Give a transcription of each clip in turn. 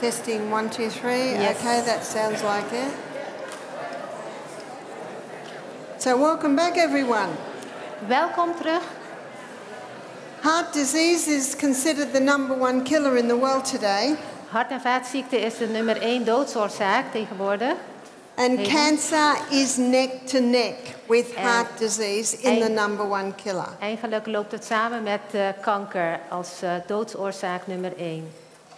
Testing 1, 2, 3. Yes. Okay, that sounds like it. So welcome back, everyone. Welkom terug. Heart disease is considered the number 1 killer in the world today. Hart- en vaatziekte is de nummer 1 doodsoorzaak tegenwoordig. And Heden. cancer is neck to neck with heart disease in the number 1 killer. Eigenlijk loopt het samen met kanker als doodsoorzaak nummer 1.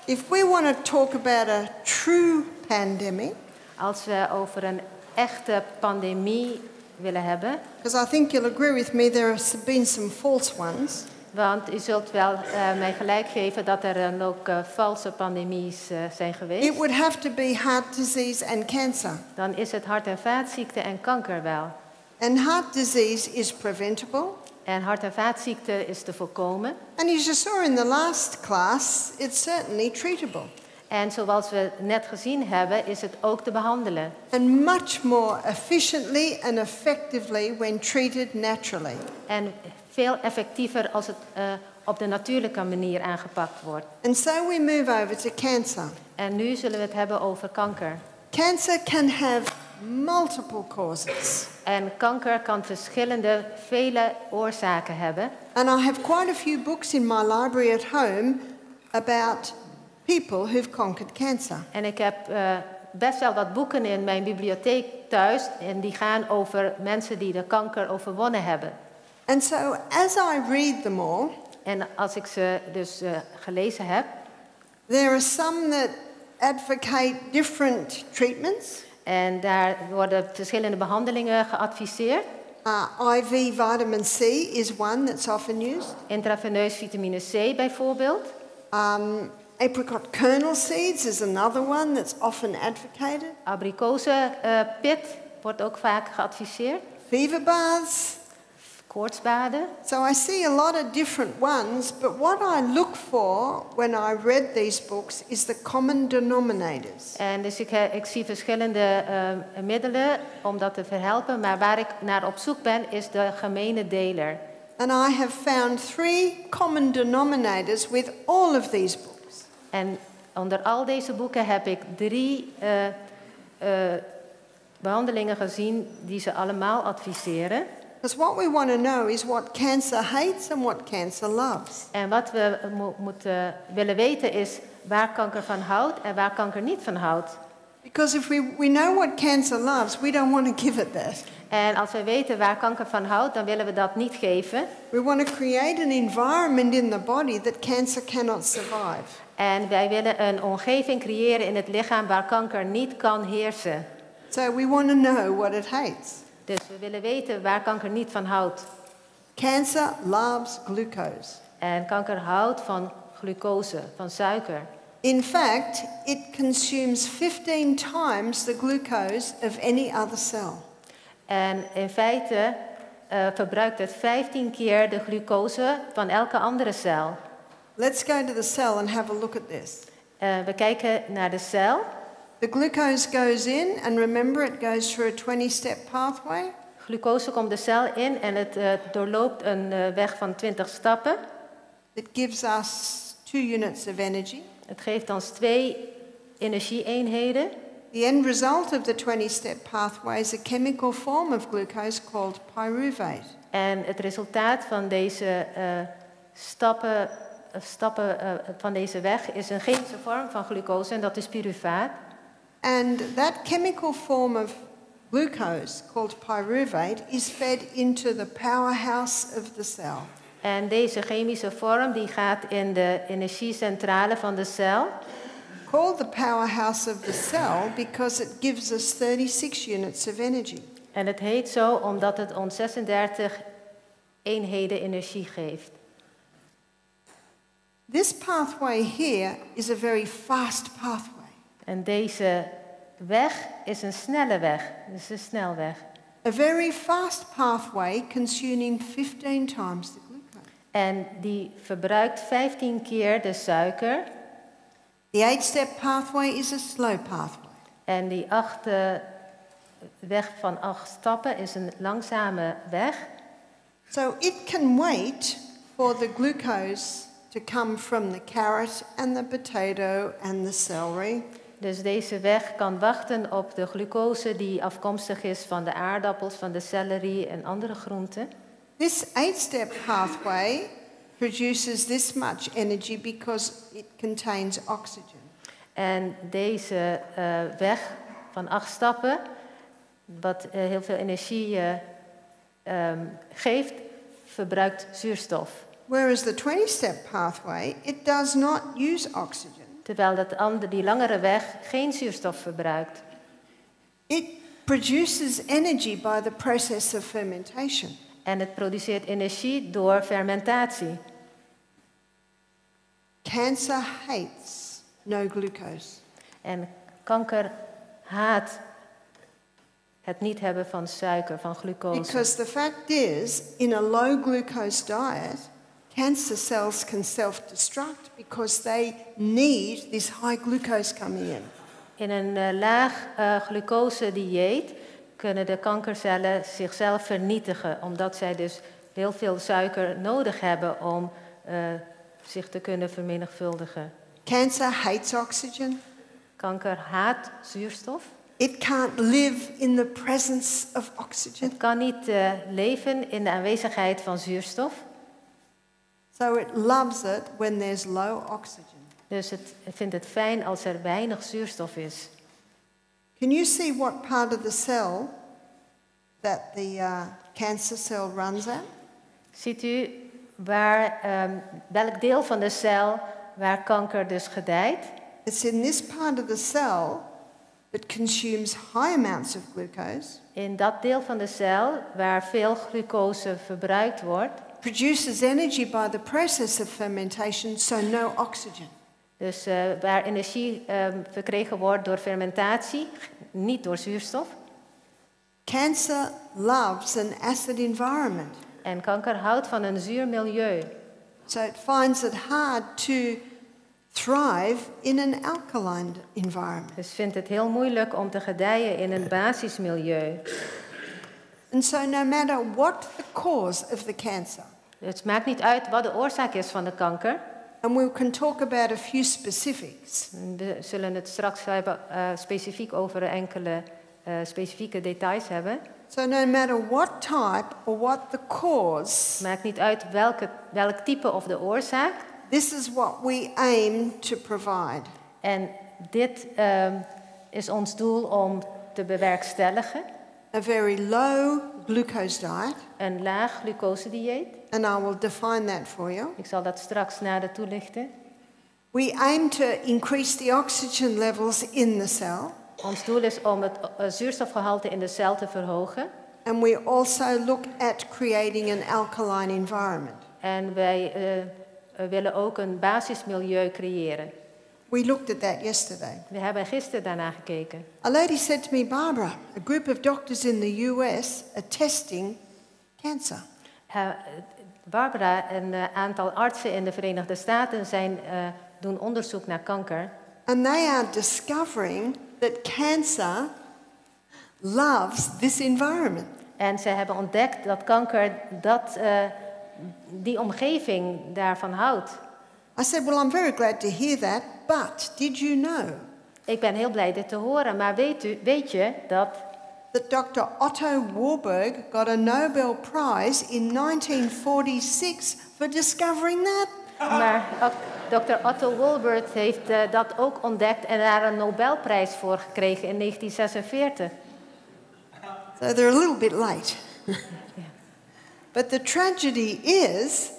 If we want to talk about a true pandemic, Als we over een echte pandemie willen hebben, because I think you'll agree with me, there have been some false ones. want u zult wel mij gelijk geven dat er dan ook valse pandemies zijn geweest. It would have to be heart disease and cancer. Dan is het hart- en vaatziekte en kanker wel. And heart disease is preventable. En hart- en vaatziekte is te voorkomen. And as you saw in the last class, it's certainly treatable. En zoals we net gezien hebben, is het ook te behandelen. And much more efficiently and effectively when treated naturally. En veel effectiever als het op de natuurlijke manier aangepakt wordt. And so we move over to cancer. En nu zullen we het hebben over kanker. Cancer can have multiple causes. En kanker kan vele oorzaken hebben. And I have quite a few books in my library at home about people who've conquered cancer. En ik heb best wel wat boeken in mijn bibliotheek thuis. En die gaan over mensen die de kanker overwonnen hebben. And so as I read them all, En als ik ze dus gelezen heb. there are some that advocate different treatments. En daar worden verschillende behandelingen geadviseerd. IV vitamin C is one that's often used. Intraveneus vitamine C bijvoorbeeld. Apricot kernel seeds is another one that's often advocated. Abrikozenpit wordt ook vaak geadviseerd. Fever baths. Koortsbaden. So I see a lot of different ones, but what I look for when I read these books is the common denominators. En dus ik zie verschillende middelen om dat te verhelpen, maar waar ik naar op zoek ben is de gemene deler. And I have found 3 common denominators with all of these books. En onder al deze boeken heb ik 3 behandelingen gezien die ze allemaal adviseren. Because what we want to know is what cancer hates and what cancer loves. En wat we willen weten is waar kanker van houdt en waar kanker niet van houdt. Because if we know what cancer loves, we don't want to give it that. En als we weten waar kanker van houdt, dan willen we dat niet geven. We want to create an environment in the body that cancer cannot survive. En wij willen een omgeving creëren in het lichaam waar kanker niet kan heersen. So we want to know what it hates. Dus we willen weten waar kanker niet van houdt. Cancer loves glucose. En kanker houdt van glucose, van suiker. In fact, it consumes 15 times the glucose of any other cell. En in feite verbruikt het 15 keer de glucose van elke andere cel. Let's go to the cell and have a look at this. We kijken naar de cel. The glucose goes in, and remember it goes through a 20-step pathway. Glucose komt de cel in en het doorloopt een weg van 20 stappen. It gives us 2 units of energy. Het geeft ons 2 energie-eenheden. The end result of the 20-step pathway is a chemical form of glucose called pyruvate. En het resultaat van deze stappen van deze weg is een chemische vorm van glucose en dat is pyruvaat. And that chemical form of glucose, called pyruvate, is fed into the powerhouse of the cell. En deze chemische vorm die gaat in de energiecentrale van de cel. Called the powerhouse of the cell because it gives us 36 units of energy. En het heet zo omdat het ons 36 eenheden energie geeft. This pathway here is a very fast pathway. En deze weg is een snelle weg, dus een snelweg. A very fast pathway consuming 15 times the glucose. En die verbruikt 15 keer de suiker. The 8-step pathway is a slow pathway. En die weg van 8 stappen is een langzame weg. So it can wait for the glucose to come from the carrot and the potato and the celery. Dus deze weg kan wachten op de glucose die afkomstig is van de aardappels, van de celery en andere groenten. This 8-step pathway produces this much energy because it contains oxygen. En deze weg van 8 stappen, wat heel veel energie geeft, verbruikt zuurstof. Whereas the 20-step pathway, it does not use oxygen. Terwijl die langere weg geen zuurstof verbruikt. It produces energy by the process of fermentation. En het produceert energie door fermentatie. Cancer hates no glucose. En kanker haat het niet hebben van suiker, van glucose. Because the fact is, in a low glucose diet, cancer cells can self-destruct because they need this high glucose coming in. In een laag glucose dieet kunnen de kankercellen zichzelf vernietigen, omdat zij dus heel veel suiker nodig hebben om zich te kunnen vermenigvuldigen. Cancer hates oxygen. Kanker haat zuurstof. It can't live in the presence of oxygen. Het kan niet leven in de aanwezigheid van zuurstof. So it loves it when there's low oxygen. Dus het vindt het fijn als er weinig zuurstof is. Can you see what part of the cell that the cancer cell runs at? Ziet u welk deel van de cel waar kanker dus gedijt? It's in this part of the cell that consumes high amounts of glucose. In dat deel van de cel waar veel glucose verbruikt wordt. Produces energy by the process of fermentation, so no oxygen. Dus waar energie verkregen wordt door fermentatie, niet door zuurstof. Cancer loves an acid environment. En kanker houdt van een zuur milieu. So it finds it hard to thrive in an alkaline environment. Dus vindt het heel moeilijk om te gedijen in een basismilieu. And so no matter what the cause of the cancer. Het maakt niet uit wat de oorzaak is van de kanker. And we can talk about a few specifics. We zullen het straks hebben, specifiek over enkele specifieke details hebben. So no matter what type or what the cause. Maakt niet uit welk type of de oorzaak. This is what we aim to provide. En dit is ons doel om te bewerkstelligen. A very low glucose diet. Een laag glucose dieet. And I will define that for you. Ik zal dat straks nader toelichten. We aim to increase the oxygen levels in the cell. Ons doel is om het zuurstofgehalte in de cel te verhogen. And we also look at creating an alkaline environment. En wij willen ook een basismilieu creëren. We looked at that yesterday. We hebben gisteren daarna gekeken. A lady said to me, Barbara, a group of doctors in the US are testing cancer. Barbara, een aantal artsen in de Verenigde Staten doen onderzoek naar kanker. And they are discovering that cancer loves this environment. En ze hebben ontdekt dat kanker die omgeving daarvan houdt. I said, well, I'm very glad to hear that, but did you know? Ik ben heel blij dit te horen, maar weet je dat Dr. Otto Warburg got a Nobel Prize in 1946 for discovering that? Maar Dr. Otto Warburg heeft dat ook ontdekt en daar een Nobelprijs voor gekregen in 1946. So they're a little bit late. But the tragedy is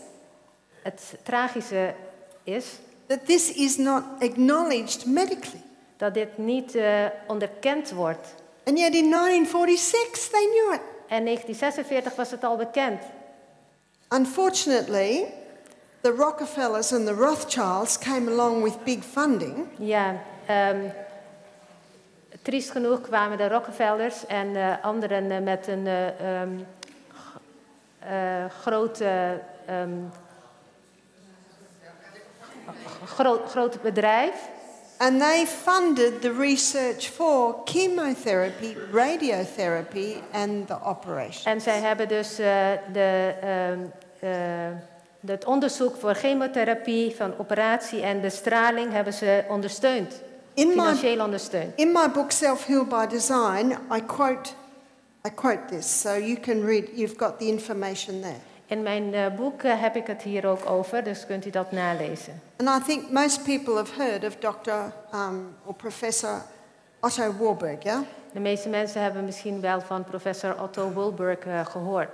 Het tragische is that this is not acknowledged medically. Dat dit niet onderkend wordt. And yet in 1946 they knew it. En 1946 was het al bekend. Unfortunately, the Rockefellers and the Rothschilds came along with big funding. Ja, triest genoeg kwamen de Rockefellers en anderen met een groot bedrijf. And they funded the research for chemotherapy, radiotherapy and the operation. En zij hebben dus Het onderzoek voor chemotherapie, van operatie en bestraling hebben ze ondersteund. Financieel ondersteund. In my book Self-Heal by Design, I quote this, so you can read, you've got the information there. In mijn boek heb ik het hier ook over, dus kunt u dat nalezen. And I think most people have heard of Dr. Or Professor Otto Warburg, yeah? De meeste mensen hebben misschien wel van professor Otto Warburg gehoord.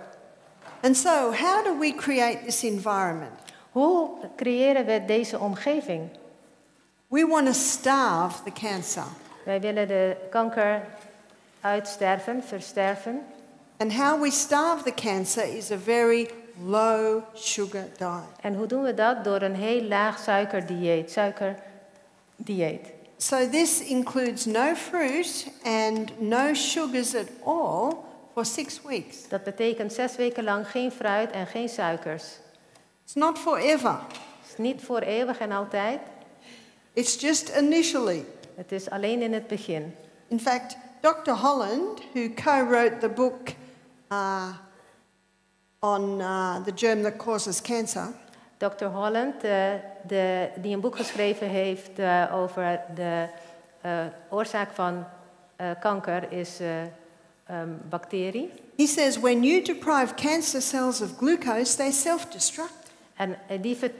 And so, how do we create this environment? Hoe creëren we deze omgeving? We want to starve the cancer. Wij willen de kanker uitsterven, versterven. And how we starve the cancer is a very low sugar diet. En hoe doen we dat? Door een heel laag suikerdieet. So this includes no fruit and no sugars at all for 6 weeks. Dat betekent 6 weken lang geen fruit en geen suikers. It's not forever. Het is niet voor eeuwig en altijd. It's just initially. Het is alleen in het begin. In fact, Dr. Holland, who co-wrote the book on the germ that causes cancer, Dr. Holland, die een boek geschreven heeft over de oorzaak van kanker, is bacterie. he says when you deprive cancer cells of glucose, they self-destruct. En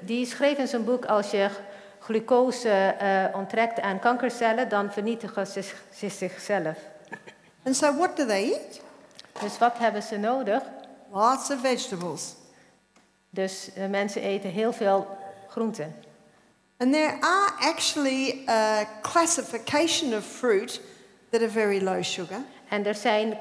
die schreef in zijn boek, als je glucose onttrekt aan kankercellen, dan vernietigen ze zichzelf. And so what do they eat? Dus wat hebben ze nodig? Lots of vegetables. Dus mensen eten heel veel groenten. And there are actually a classification of fruit that are very low sugar. En er zijn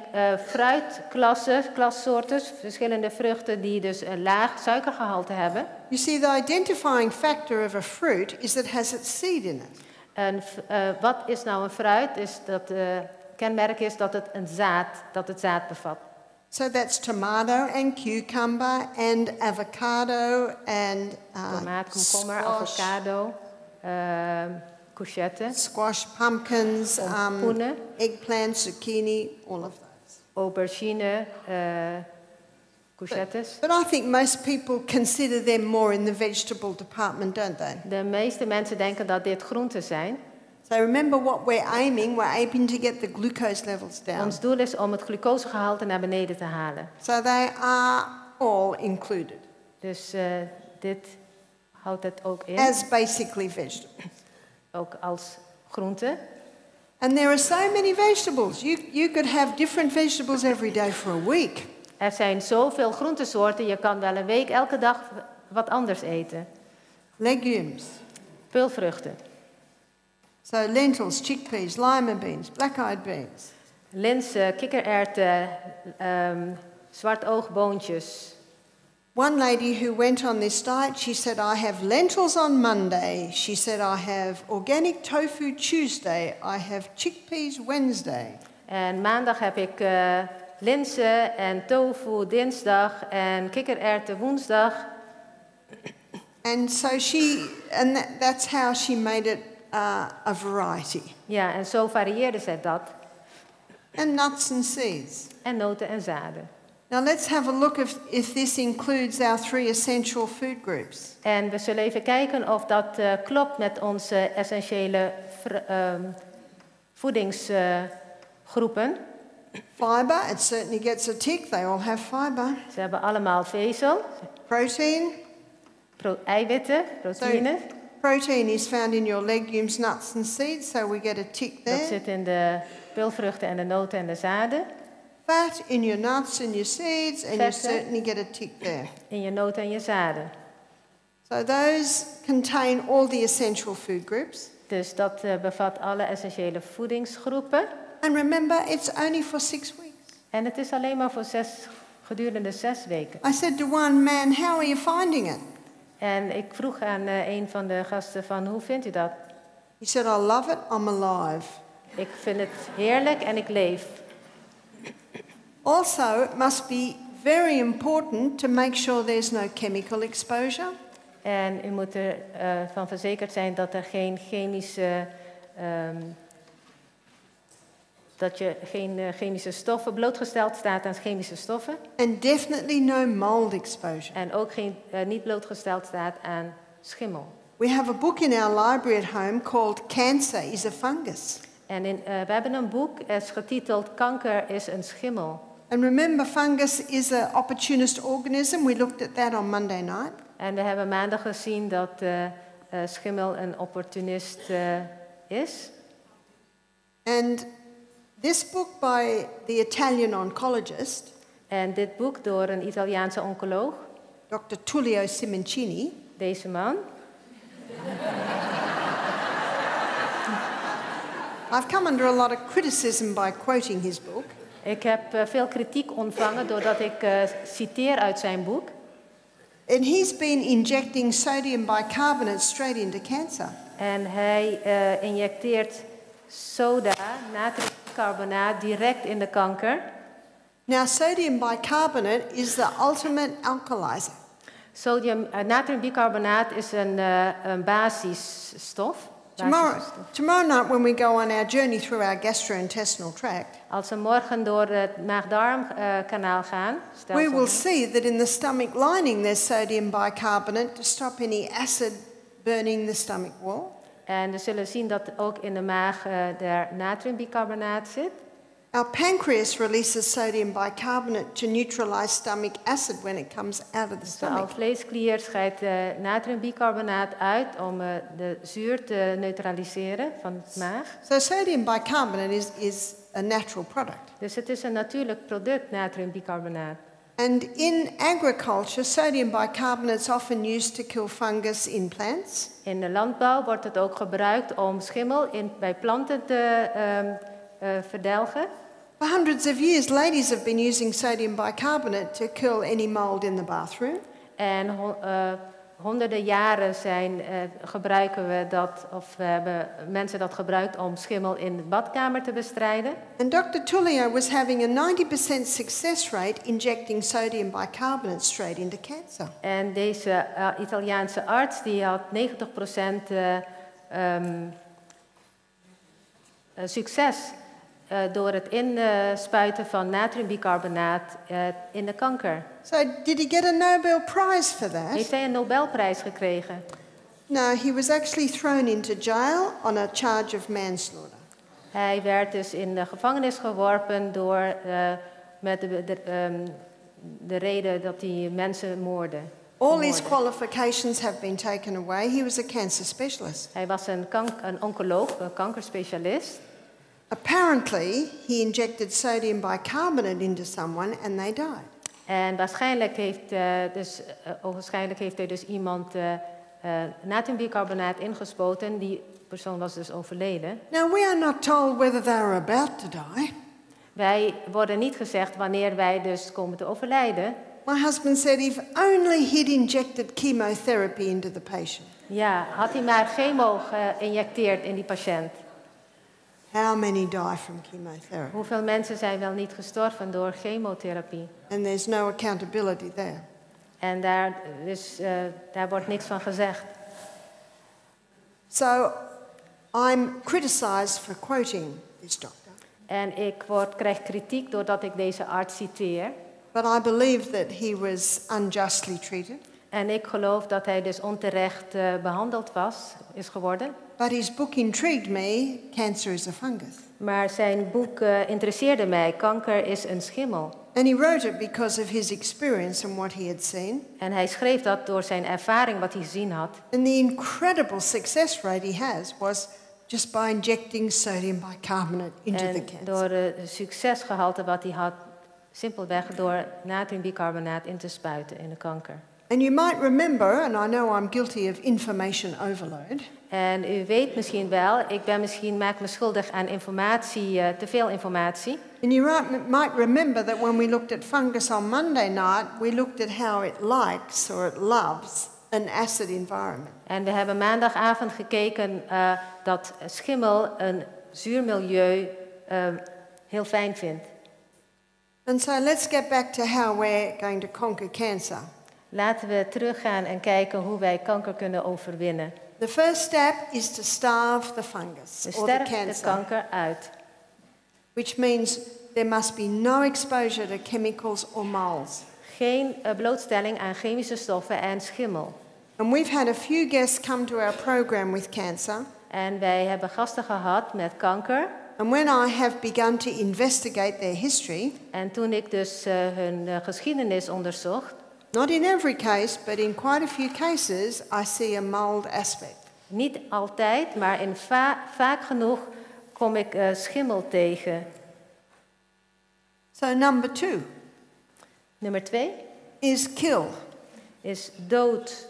klassoorten, verschillende vruchten die dus een laag suikergehalte hebben. You see, the identifying factor of a fruit is that it has its seed in it. En wat is nou een fruit? Kenmerk is dat het zaad bevat. So that's tomato and cucumber and avocado and Tomaat, komkommer, squash, avocado, courgette, squash, pumpkins, pompoenen, eggplant, zucchini, all of those. aubergine, courgettes. But I think most people consider them more in the vegetable department, don't they? De meeste mensen denken dat dit groenten zijn. So remember what we're aiming to get the glucose levels down. Ons doel is om het glucosegehalte naar beneden te halen. So they are all included. Dus dit houdt het ook in. As basically vegetables. Ook als groente. And there are so many vegetables. You could have different vegetables every day for a week. Er zijn zoveel groentesoorten, je kan wel een week elke dag wat anders eten. Legumes. Peulvruchten. So lentils, chickpeas, lima beans, black-eyed beans. Linzen, kikkererwten, zwartoogboontjes. One lady who went on this diet, she said, I have lentils on Monday. She said, I have organic tofu Tuesday. I have chickpeas Wednesday. En maandag heb ik linzen en tofu dinsdag en kikkererwten woensdag. And so that's how she made it a variety. Ja, en zo varieerde zij dat. And nuts and seeds. En noten en zaden. Now let's have a look if this includes our 3 essential food groups. En we zullen even kijken of dat klopt met onze essentiële voedingsgroepen. Fiber, it certainly gets a tick. They all have fiber. Ze hebben allemaal vezel. Protein. Eiwitten, proteïne. So, protein is found in your legumes, nuts and seeds, so we get a tick there. Dat zit in de peulvruchten en de noten en de zaden. Fat in your nuts and your seeds, and you certainly get a tick there. In je noten en je zaden. So those contain all the essential food groups. Dus dat bevat alle essentiële voedingsgroepen. And remember, it's only for 6 weeks. En het is alleen maar voor gedurende 6 weken. I said to one man, how are you finding it? En ik vroeg aan een van de gasten van, hoe vindt u dat? He said, I love it, I'm alive. Ik vind het heerlijk en ik leef. Also, it must be very important to make sure there's no chemical exposure. En u moet ervan verzekerd zijn dat er geen chemische Dat je geen chemische stoffen, blootgesteld staat aan chemische stoffen. And definitely no mold exposure. En ook niet blootgesteld staat aan schimmel. We have a book in our library at home called Cancer is a Fungus. En we hebben een boek, is getiteld Kanker is een schimmel. And remember, fungus is an opportunist organism. We looked at that on Monday night. En we hebben maandag gezien dat schimmel een opportunist is. And this book by the Italian oncologist, En dit boek door een Italiaanse oncoloog, Dr. Tullio Simoncini, deze man. I've come under a lot of criticism by quoting his book. Ik heb veel kritiek ontvangen doordat ik citeer uit zijn boek. And he's been injecting sodium bicarbonate straight into cancer. En hij injecteert soda, natriumcarbonaat, direct in de kanker. Now, sodium bicarbonate is the ultimate alkalizer. Natriumbicarbonaat is een basisstof. Tomorrow night when we go on our journey through our gastrointestinal tract, Als we morgen door het maag-darmkanaal gaan, we will see that in the stomach lining there's sodium bicarbonate to stop any acid burning the stomach wall. En we zullen zien dat ook in de maag er natriumbicarbonaat zit. Our pancreas releases sodium bicarbonate to neutralize stomach acid when it comes out of the De stomach. alvleesklier scheidt natriumbicarbonaat uit om de zuur te neutraliseren van de maag. So sodium bicarbonate is a natural product. Dus het is een natuurlijk product, natriumbicarbonaat. And in agriculture, sodium bicarbonate is often used to kill fungus in plants. In de landbouw wordt het ook gebruikt om schimmel bij planten te verdelgen. For hundreds of years, ladies have been using sodium bicarbonate to kill any mold in the bathroom. En honderden jaren gebruiken we dat, of hebben mensen dat gebruikt om schimmel in de badkamer te bestrijden. And Dr. Tullio was having a 90% success rate injecting sodium bicarbonate straight into cancer. En deze Italiaanse arts die had 90% succes door het inspuiten van natriumbicarbonaat in de kanker. So did he get a Nobel Prize for that? Heeft hij een Nobelprijs gekregen? No, he was actually thrown into jail on a charge of manslaughter. Hij werd dus in de gevangenis geworpen met de reden dat hij mensen moordde. All his qualifications have been taken away. He was a cancer specialist. Hij was een oncoloog, een kankerspecialist. Apparently, he injected sodium bicarbonate into someone and they died. En waarschijnlijk heeft hij dus iemand natriumbicarbonaat ingespoten. Die persoon was dus overleden. Now, we are not told whether they were about to die. Wij worden niet gezegd wanneer wij dus komen te overlijden. My husband said if only he'd injected chemotherapy into the patient. Ja, had hij maar chemo geïnjecteerd in die patiënt. How many die from chemotherapy? Hoeveel mensen zijn wel niet gestorven door chemotherapie? And there's no accountability there. En daar wordt niks van gezegd. So I'm criticized for quoting this doctor. En ik krijg kritiek doordat ik deze arts citeer. But I believe that he was unjustly treated. En ik geloof dat hij dus onterecht behandeld is geworden. But his book intrigued me, Cancer is a Fungus. Maar zijn boek interesseerde mij, Kanker is een schimmel. And he wrote it because of his experience and what he had seen. En hij schreef dat door zijn ervaring, wat hij gezien had. And the incredible success rate he has was just by injecting sodium bicarbonate into the cancer. Door het succesgehalte wat hij had, simpelweg door natriumbicarbonaat in te spuiten in de kanker. And you might remember, and I know I'm guilty of information overload. En u weet misschien wel, maak me schuldig aan te veel informatie. And you might remember that when we looked at fungus on Monday night, we looked at how it likes or it loves an acid environment. En we hebben maandagavond gekeken dat schimmel een zuurmilieu heel fijn vindt. And so let's get back to how we're going to conquer cancer. Laten we teruggaan en kijken hoe wij kanker kunnen overwinnen. The first step is to starve the fungus Dus or the sterf de cancer. kanker uit. which means there must be no exposure to chemicals or molds. Geen blootstelling aan chemische stoffen en schimmel. And we've had a few guests come to our program with cancer. En wij hebben gasten gehad met kanker. And when I have begun to investigate their history, En toen ik dus hun geschiedenis onderzocht, not in every case, but in quite a few cases, I see a mold aspect. niet altijd, maar in vaak genoeg kom ik schimmel tegen. So number 2 Nummer 2 is kill. is dood.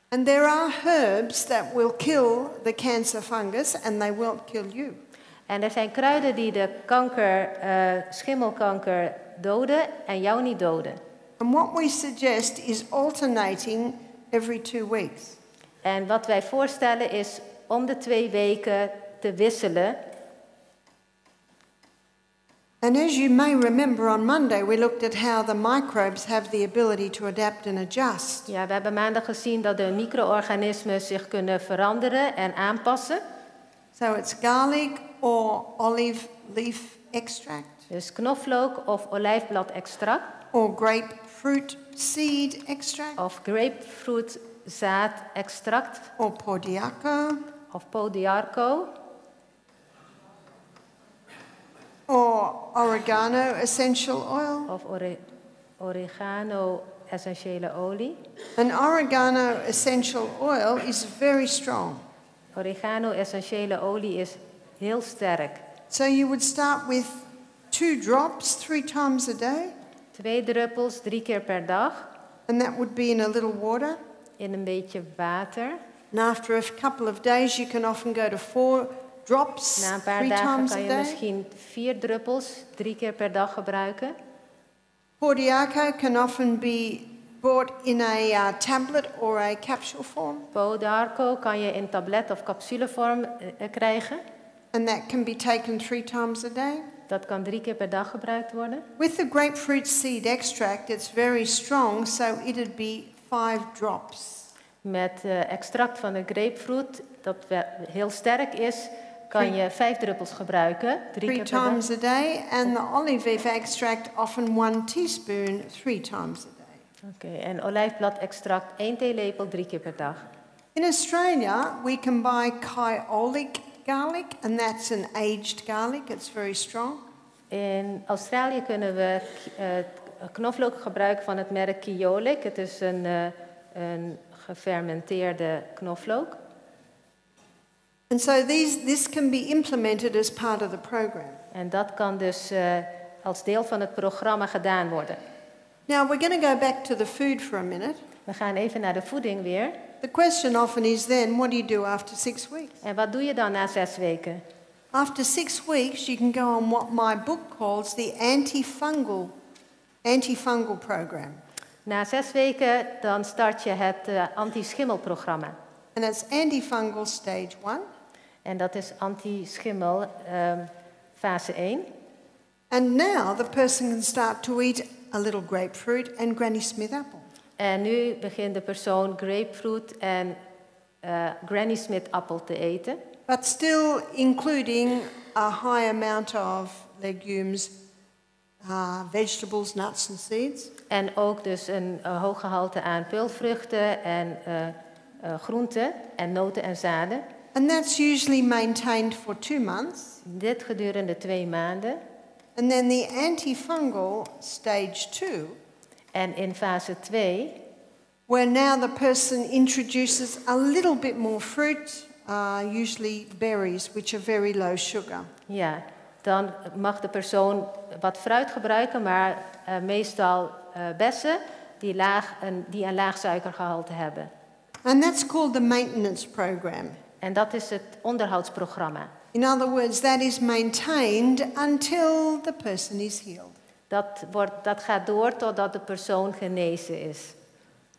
And there are herbs that will kill the cancer fungus and they won't kill you. En er zijn kruiden die de schimmelkanker doden en jou niet doden. And what we suggest is alternating every 2 weeks. En wat wij voorstellen is om de 2 weken te wisselen. And as you may remember on Monday, we looked at how the microbes have the ability to adapt and adjust. Ja, we hebben maandag gezien dat de micro-organismen zich kunnen veranderen en aanpassen. So it's garlic or olive leaf extract. Dus knoflook of olijfbladextract. Or grapefruit seed extract. Of grapefruitzaadextract. Or pordiaco. Of podiarco. Or oregano essential oil. Of oregano essentiële olie. And oregano essential oil is very strong. Oregano essentiële olie is heel sterk. So you would start with 2 drops 3 times a day. 2 druppels 3 keer per dag. And that would be in a little water. In een beetje water. And after a couple of days you can often go to 4 drops Na een paar 3 dagen times kan a je day. misschien 4 druppels 3 keer per dag gebruiken. Pordiaco can often be bought in a tablet or a capsule form. Podiarco kan je in tablet of capsulevorm krijgen. And that can be taken 3 times a day. Dat kan 3 keer per dag gebruikt worden. With the grapefruit seed extract, it's very strong, so it'd be 5 drops. Met extract van de grapefruit, dat heel sterk is, kan je 5 druppels gebruiken. 3 keer per dag. 3 times a day. And the olive leaf extract, often 1 teaspoon, 3 times a day. Oké, en olijfbladextract 1 theelepel 3 keer per dag. In Australia, we can buy Kyolic garlic, and that's an aged garlic. It's very strong. In Australië kunnen we knoflook gebruiken van het merk Kyolic. Het is een gefermenteerde knoflook. And so this can be implemented as part of the program. En dat kan dus als deel van het programma gedaan worden. Now we're going to go back to the food for a minute. We gaan even naar de voeding weer. The question often is then, what do you do after 6 weeks? En wat doe je dan na 6 weken? After 6 weeks, you can go on what my book calls the antifungal program. Na 6 weken dan start je het anti-schimmelprogramma. And it's antifungal stage 1. En dat is anti-schimmel fase 1. And now the person can start to eat a little grapefruit and Granny Smith apple. En nu begint de persoon grapefruit en Granny Smith appel te eten. But still including a high amount of legumes, vegetables, nuts and seeds. En ook dus een hoog gehalte aan peulvruchten en groenten en noten en zaden. And that's usually maintained for 2 months. Dit gedurende 2 maanden. And then the antifungal stage 2. En in fase 2, where now the person introduces a little bit more fruit, usually berries, which are very low sugar. ja, dan mag de persoon wat fruit gebruiken, maar meestal bessen die een laag suikergehalte hebben. And that's called the maintenance program. En dat is het onderhoudsprogramma. In other words, that is maintained until the person is healed. Dat gaat door totdat de persoon genezen is.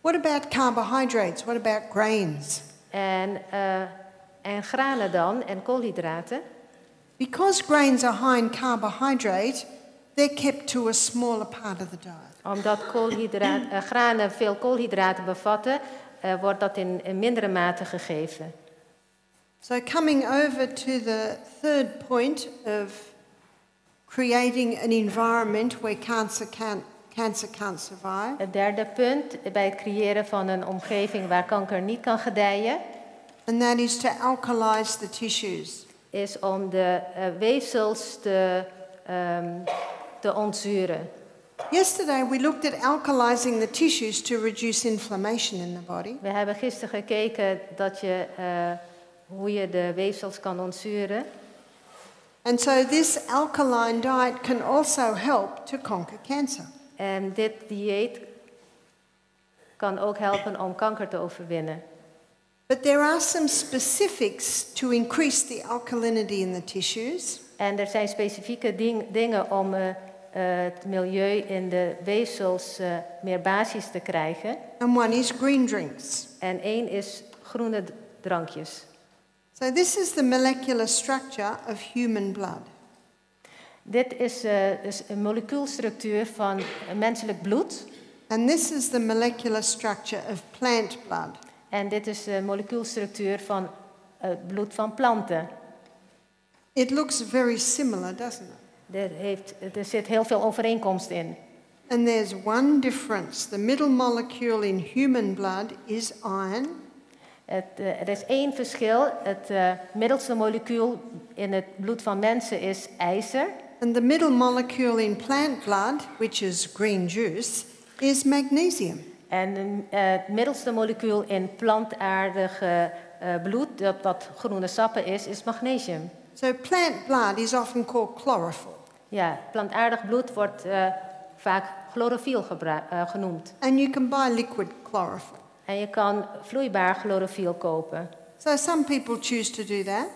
What about carbohydrates? What about grains? En granen dan en koolhydraten. Because grains are high in carbohydrate, they're kept to a smaller part of the diet. Omdat granen veel koolhydraten bevatten, wordt dat in mindere mate gegeven. So coming over to the third point of creating an environment where cancer can't survive. Het derde punt bij het creëren van een omgeving waar kanker niet kan gedijen, And that is to alkalize the tissues. is om de weefsels te ontzuren. Yesterday we looked at alkalizing the tissues to reduce inflammation in the body. We hebben gisteren gekeken hoe je de weefsels kan ontzuren. And so this alkaline diet can also help to conquer cancer. En dit dieet kan ook helpen om kanker te overwinnen. But there are some specifics to increase the alkalinity in the tissues. En er zijn specifieke dingen om het milieu in de weefsels meer basis te krijgen. And one is green drinks. En één is groene drankjes. So this is the molecular structure of human blood. Dit is dus een molecuulstructuur van menselijk bloed. And this is the molecular structure of plant blood. En dit is de molecuulstructuur van het bloed van planten. It looks very similar, doesn't it? Er zit heel veel overeenkomst in. And there's one difference. The middle molecule in human blood is iron. Er is één verschil. Het middelste molecuul in het bloed van mensen is ijzer. And the middle molecule in plant blood, which is green juice, is magnesium. En het middelste molecuul in plantaardige bloed, dat groene sappen is magnesium. So plant blood is often called chlorophyll. Ja, plantaardig bloed wordt vaak chlorofiel genoemd. And you can buy liquid chlorophyll. En je kan vloeibaar chlorofiel kopen. So some people choose to do that.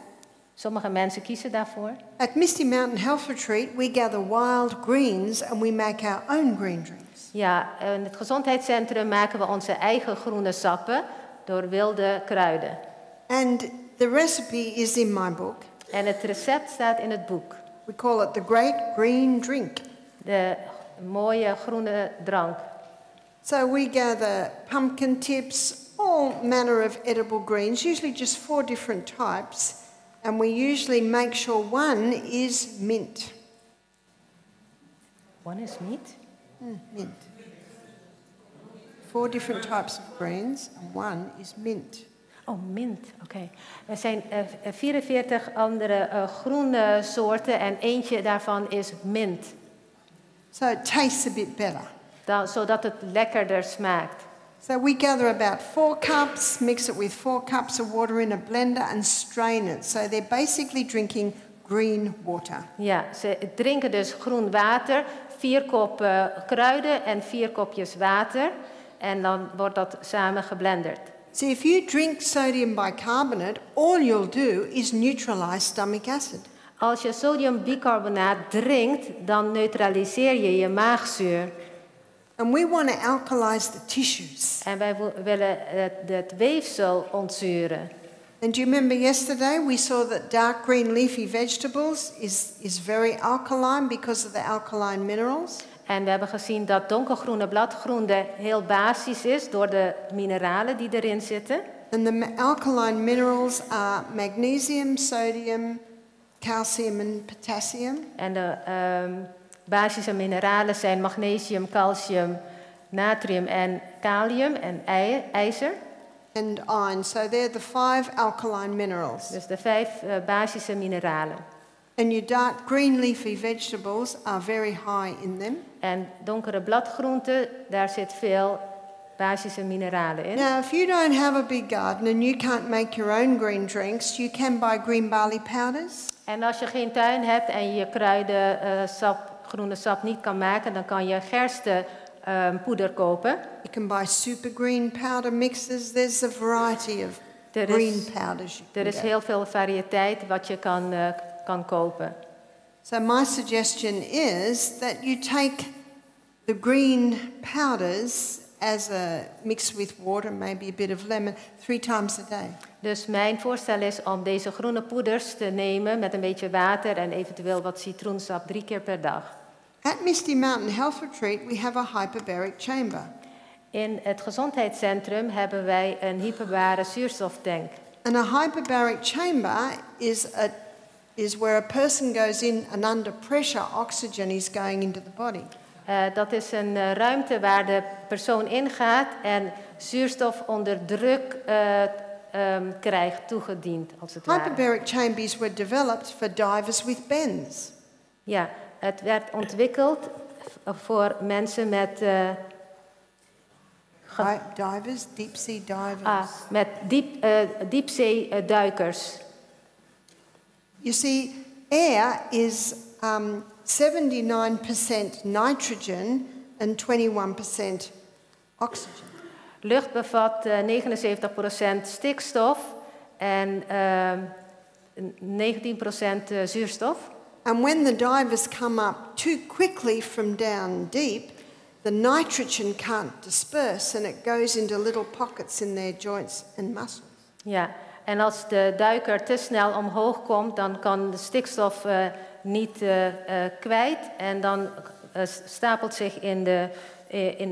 Sommige mensen kiezen daarvoor. At Misty Mountain Health Retreat, we gather wild greens and we make our own green drinks. Ja, in het gezondheidscentrum maken we onze eigen groene sappen door wilde kruiden. And the recipe is in my book. En het recept staat in het boek. We call it the Great Green Drink. De mooie groene drank. So we gather pumpkin tips, all manner of edible greens, usually just 4 different types, and we usually make sure one is mint. One is meat? Mint. 4 different types of greens, and one is mint. Oh, mint. Oké. Er zijn 44 andere groene soorten en eentje daarvan is mint. So it tastes a bit better. Zodat het lekkerder smaakt. So we gather about 4 cups, mix it with 4 cups of water in a blender and strain it. So they're basically drinking green water. Ja, ze drinken dus groen water, 4 koppen kruiden en 4 kopjes water. En dan wordt dat samen geblenderd. So if you drink sodium bicarbonate, all you'll do is neutralize stomach acid. Als je sodiumbicarbonaat drinkt, dan neutraliseer je je maagzuur. And we want to alkalize the tissues. En wij willen het weefsel ontzuren. And do you remember yesterday we saw that dark green leafy vegetables is very alkaline because of the alkaline minerals? En we hebben gezien dat donkergroene bladgroente heel basis is door de mineralen die erin zitten. And the alkaline minerals are magnesium, sodium, calcium and potassium. En de basische mineralen zijn magnesium, calcium, natrium en kalium en ijzer. And iron. So they're the 5 alkaline minerals. Dus de 5 basische mineralen. And your dark green leafy vegetables are very high in them. En donkere bladgroenten, daar zit veel basische mineralen in. Now, if you don't have a big garden and you can't make your own green drinks, you can buy green barley powders. En als je geen tuin hebt en je groene sap niet kan maken, dan kan je gerstenpoeder kopen. You can buy super green powder mixes. There's a variety of green powders. Er is heel veel variëteit wat je kan kopen. So my suggestion is that you take the green powders as a mixed with water, maybe a bit of lemon, 3 times a day. Dus mijn voorstel is om deze groene poeders te nemen met een beetje water en eventueel wat citroensap 3 keer per dag. At Misty Mountain Health Retreat, we have a hyperbaric chamber. In het gezondheidscentrum hebben wij een hyperbare zuurstoftank. And a hyperbaric chamber is a is where a person goes in and under pressure oxygen is going into the body. Dat is een ruimte waar de persoon ingaat en zuurstof onder druk krijgt toegediend, als het ware. Hyperbaric chambers were developed for divers with bends. Ja, het werd ontwikkeld voor mensen met... Divers, deep sea divers. Met diepzeeduikers. You see, air is 79% nitrogen and 21% oxygen. Lucht bevat 79% stikstof en 19% zuurstof. And when the divers come up too quickly from down deep, the nitrogen can't disperse and it goes into little pockets in their joints and muscles. Ja, en als de duiker te snel omhoog komt, dan kan de stikstof niet kwijt en dan stapelt zich in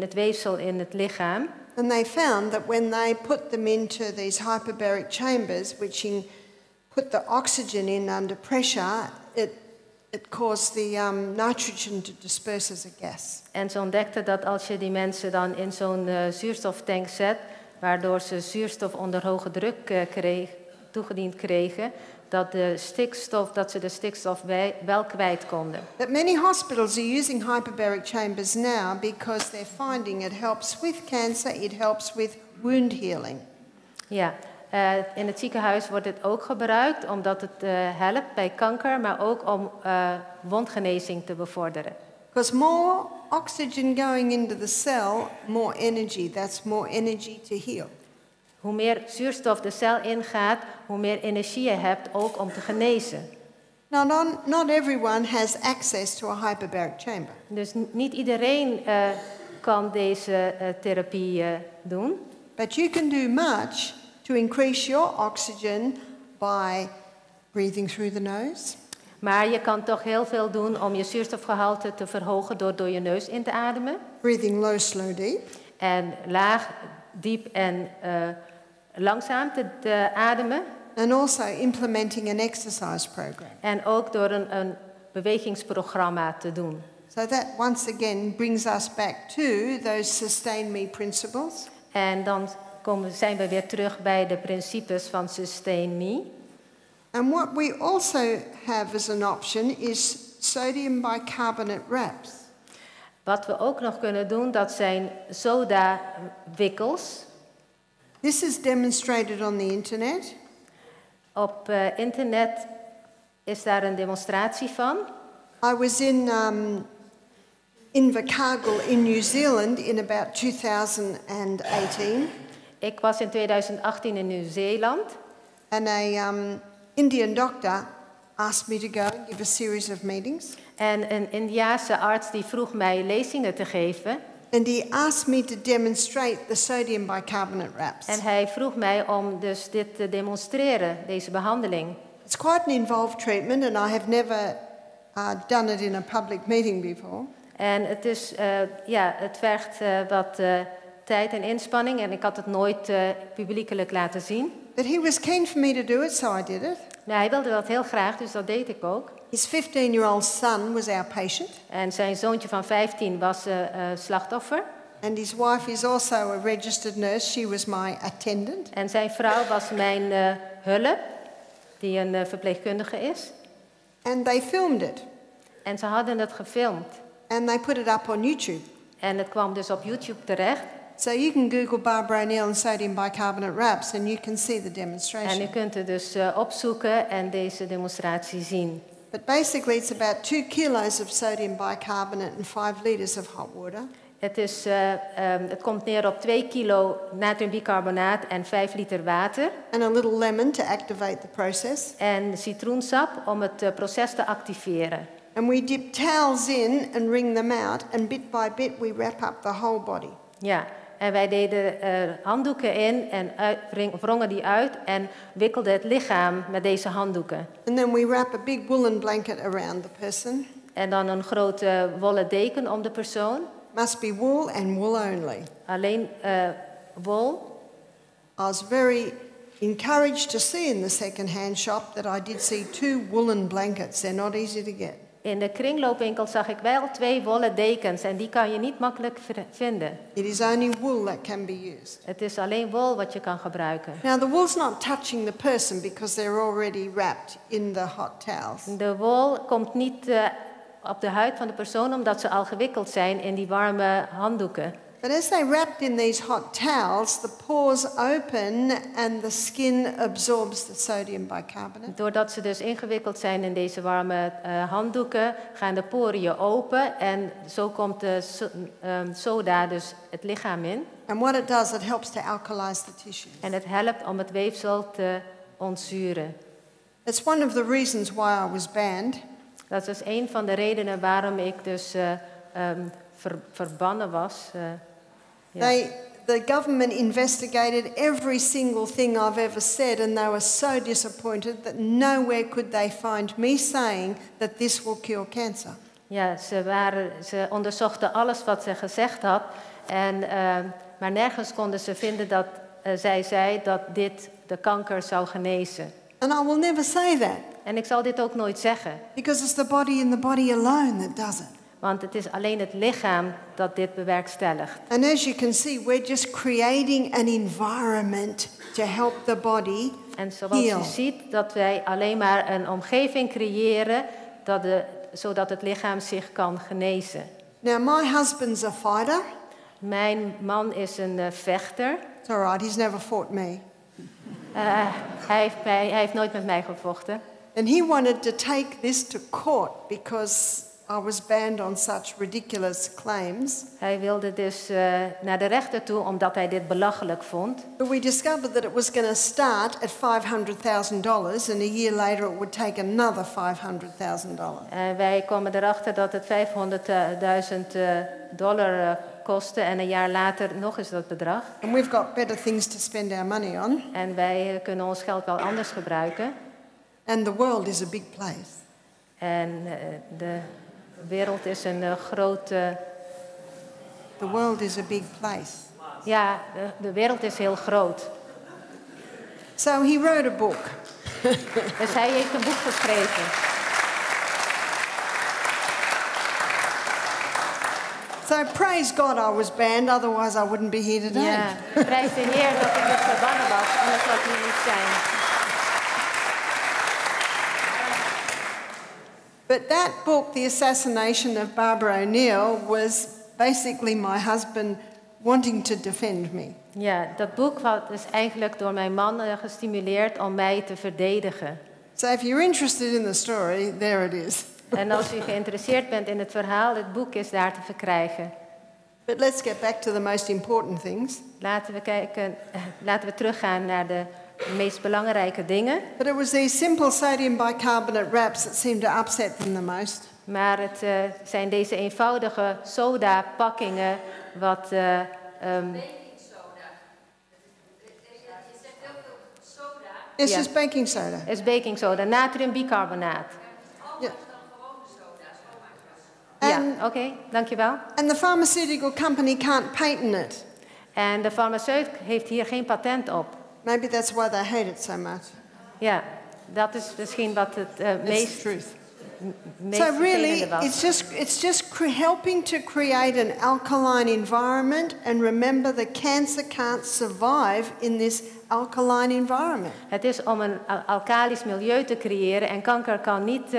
het weefsel in het lichaam. And they found that when they put them into these hyperbaric chambers, which put the oxygen in under pressure, it caused the nitrogen to disperse as a gas. En ze ontdekten dat als je die mensen dan in zo'n zuurstoftank zet, waardoor ze zuurstof onder hoge druk toegediend kregen, dat ze de stikstof wel kwijt konden. But many hospitals are using hyperbaric chambers now because they're finding it helps with cancer, it helps with wound healing. Ja, in het ziekenhuis wordt het ook gebruikt omdat het helpt bij kanker, maar ook om wondgenezing te bevorderen. Because more oxygen going into the cell, more energy. That's more energy to heal. Hoe meer zuurstof de cel ingaat, hoe meer energie je hebt ook om te genezen. Now, not everyone has access to a hyperbaric chamber. Dus niet iedereen kan deze therapie doen. But you can do much to increase your oxygen by breathing through the nose. Maar je kan toch heel veel doen om je zuurstofgehalte te verhogen door je neus in te ademen. Breathing low, slow, deep. En laag, diep en langzaam te ademen. And also implementing an exercise program. En ook door een bewegingsprogramma te doen. So that once again brings us back to those sustain me principles. En dan zijn we weer terug bij de principes van sustain me. And what we also have as an option is sodium bicarbonate wraps. Wat we ook nog kunnen doen, dat zijn soda-wikkels. This is demonstrated on the internet. Op internet is daar een demonstratie van. I was in Invercargill in New Zealand in about 2018. Ik was in 2018 in Nieuw-Zeeland. And a Indian doctor asked me to go and give a series of meetings. En een Indiase arts die vroeg mij lezingen te geven. And he asked me to demonstrate the sodium bicarbonate wraps. En hij vroeg mij om dus dit te demonstreren, deze behandeling. It's quite an involved treatment and I have never done it in a public meeting before. En het is, het vergt wat tijd en inspanning en ik had het nooit publiekelijk laten zien. But he was keen for me to do it, so I did it. Maar hij wilde dat heel graag, dus dat deed ik ook. His 15-year-old son was our patient. En zijn zoontje van 15 was slachtoffer. And his wife is also a registered nurse. She was my attendant. En zijn vrouw was mijn hulp, die een verpleegkundige is. And they filmed it. En ze hadden het gefilmd. And they put it up on YouTube. En het kwam dus op YouTube terecht. So you can Google Barbara O'Neill and sodium bicarbonate wraps and you can see the En demonstration. u kunt het dus opzoeken en deze demonstratie zien. But basically it's about 2 kilos of sodium bicarbonate and 5 liters of hot water. Het komt neer op 2 kilo natriumbicarbonaat en 5 liter water. And a little lemon to activate the process. En citroensap om het proces te activeren. And we dip towels in and wring them out and bit by bit we wrap up the whole body. Ja, en wij deden handdoeken in en wrongen die uit en wikkelden het lichaam met deze handdoeken. And then we wrap a big woolen blanket around the person. En dan een grote wollen deken om de persoon. Must be wool and wool only. Alleen wol. I was very encouraged to see in the second-hand shop that I did see 2 woolen blankets. They're not easy to get. In de kringloopwinkel zag ik wel 2 wollen dekens en die kan je niet makkelijk vinden. It is only wool that can be used. Het is alleen wol wat je kan gebruiken. Now the wool's not touching the person because they're already wrapped in the hot towels. De wol komt niet op de huid van de persoon omdat ze al gewikkeld zijn in die warme handdoeken. But as they're wrapped in these hot towels, the pores open and the skin absorbs the sodium bicarbonate. Doordat ze dus ingewikkeld zijn in deze warme handdoeken, gaan de poriën open en zo komt de soda dus het lichaam in. And what it does, it helps to alkalize the tissues. En het helpt om het weefsel te ontzuren. It's one of the reasons why I was banned. Dat is dus een van de redenen waarom ik dus verbannen was. The government investigated every single thing I've ever said, and they were so disappointed that nowhere could they find me saying that this will cure cancer. Ja, ze onderzochten alles wat ze gezegd had, maar nergens konden ze vinden dat zij zei dat dit de kanker zou genezen. And I will never say that. En ik zal dit ook nooit zeggen. Because it's the body and the body alone that does it. Want het is alleen het lichaam dat dit bewerkstelligt. And as you can see, we're just creating an environment to help the body En zoals heal. u ziet, dat wij alleen maar een omgeving creëren zodat het lichaam zich kan genezen. Now, my husband's a fighter. Mijn man is een vechter. It's all right, he's never fought me. Hij heeft nooit met mij gevochten. And he wanted to take this to court because I was banned on such ridiculous claims. Hij wilde dus naar de rechter toe omdat hij dit belachelijk vond. But we discovered that it was going to start at $500,000 and a year later it would take another $500,000. Wij kwamen erachter dat het $500,000 kostte en een jaar later nog eens dat bedrag. And we've got better things to spend our money on. En wij kunnen ons geld wel anders gebruiken. And the world is a big place. En de wereld is een grote... The world is a big place. Ja, de wereld is heel groot. So he wrote a book. Dus hij heeft een boek geschreven. So praise God I was banned, otherwise I wouldn't be here today. Ja, prijs de Heer dat ik dus verbannen was, anders zou ik hier niet zijn. But that book, The Assassination of Barbara O'Neill, was basically my husband wanting to defend me. Ja, dat boek is eigenlijk door mijn man gestimuleerd om mij te verdedigen. So if you're interested in the story, there it is. En als u geïnteresseerd bent in het verhaal, het boek is daar te verkrijgen. But let's get back to the most important things. Laten we teruggaan naar de meest belangrijke dingen. But it was these simple sodium bicarbonate wraps that seemed to upset them the most. Maar het zijn deze eenvoudige soda-pakkingen wat... It's just baking soda. Het is baking soda, natriumbicarbonaat. Yeah. Ja, oké, dankjewel. And the pharmaceutical company can't patent it. En de farmaceut heeft hier geen patent op. Maybe that's why they hate it so much. Ja, dat is misschien wat het meest So really, was. it's just helping to create an alkaline environment, and remember the cancer can't survive in this alkaline environment. Het is om een alkalisch milieu te creëren en kanker kan niet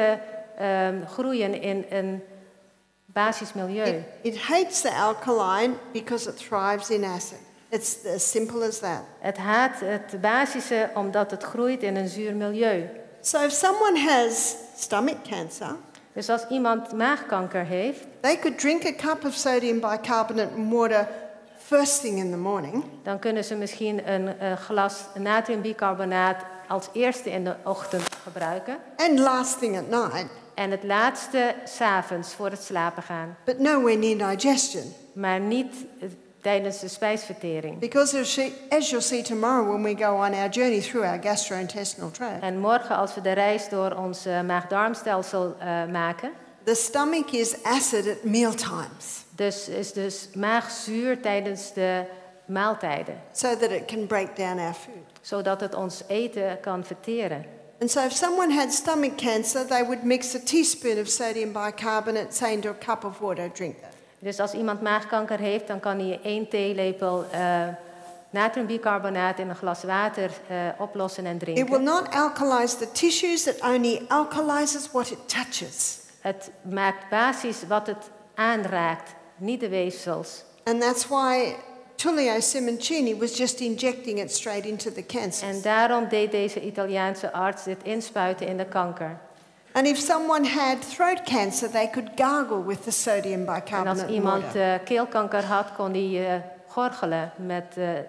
groeien in een basisch milieu. It hates the alkaline because it thrives in acid. It's as simple as that. Het haat het basische omdat het groeit in een zuur milieu. So if someone has stomach cancer, Dus als iemand maagkanker heeft, they could drink a cup of sodium bicarbonate and water first thing in the morning. dan kunnen ze misschien een glas natriumbicarbonaat als eerste in de ochtend gebruiken. And last thing at night. En het laatste 's avonds voor het slapen gaan. But nowhere near digestion. Maar niet tijdens de spijsvertering. Because as you'll see tomorrow when we go on our journey through our gastrointestinal tract. En morgen als we de reis door ons maag-darmstelsel maken. The stomach is acid at mealtimes. Dus is maagzuur tijdens de maaltijden. so that it can break down our food. Zodat het ons eten kan verteren. And so if someone had stomach cancer, they would mix a teaspoon of sodium bicarbonate, say, into a cup of water, drink that. Dus als iemand maagkanker heeft, dan kan hij 1 theelepel natriumbicarbonaat in een glas water oplossen en drinken. It will not alkalize the tissues, it only alkalizes what it touches. Het maakt basis wat het aanraakt, niet de weefsels. And that's why Tullio Simoncini was just injecting it straight into the cancers. En daarom deed deze Italiaanse arts dit inspuiten in de kanker. And if someone had throat cancer, they could gargle with the sodium En bicarbonate als iemand water. keelkanker had, kon hij gorgelen met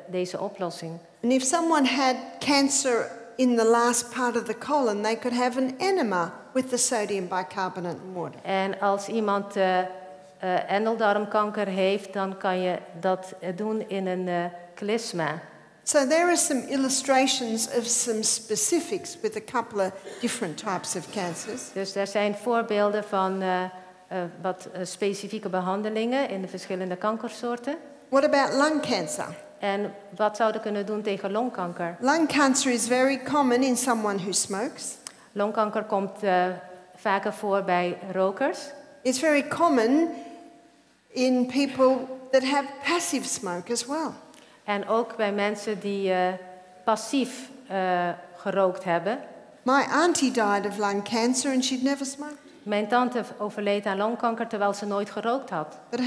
deze oplossing. And if someone had cancer in the last part of the colon, they could have an enema with the sodium bicarbonate water. En als iemand endeldarmkanker heeft, dan kan je dat doen in een klisma. So there are some illustrations of some specifics with a couple of different types of cancers. Dus er zijn voorbeelden van wat specifieke behandelingen in de verschillende kankersoorten. What about lung cancer? En wat zouden we kunnen doen tegen longkanker? Lung cancer is very common in someone who smokes. Longkanker komt vaker voor bij rokers. It's very common in people that have passive smoke as well. En ook bij mensen die passief gerookt hebben. My auntie died of lung cancer and she'd never smoked. Mijn tante overleed aan longkanker terwijl ze nooit gerookt had. But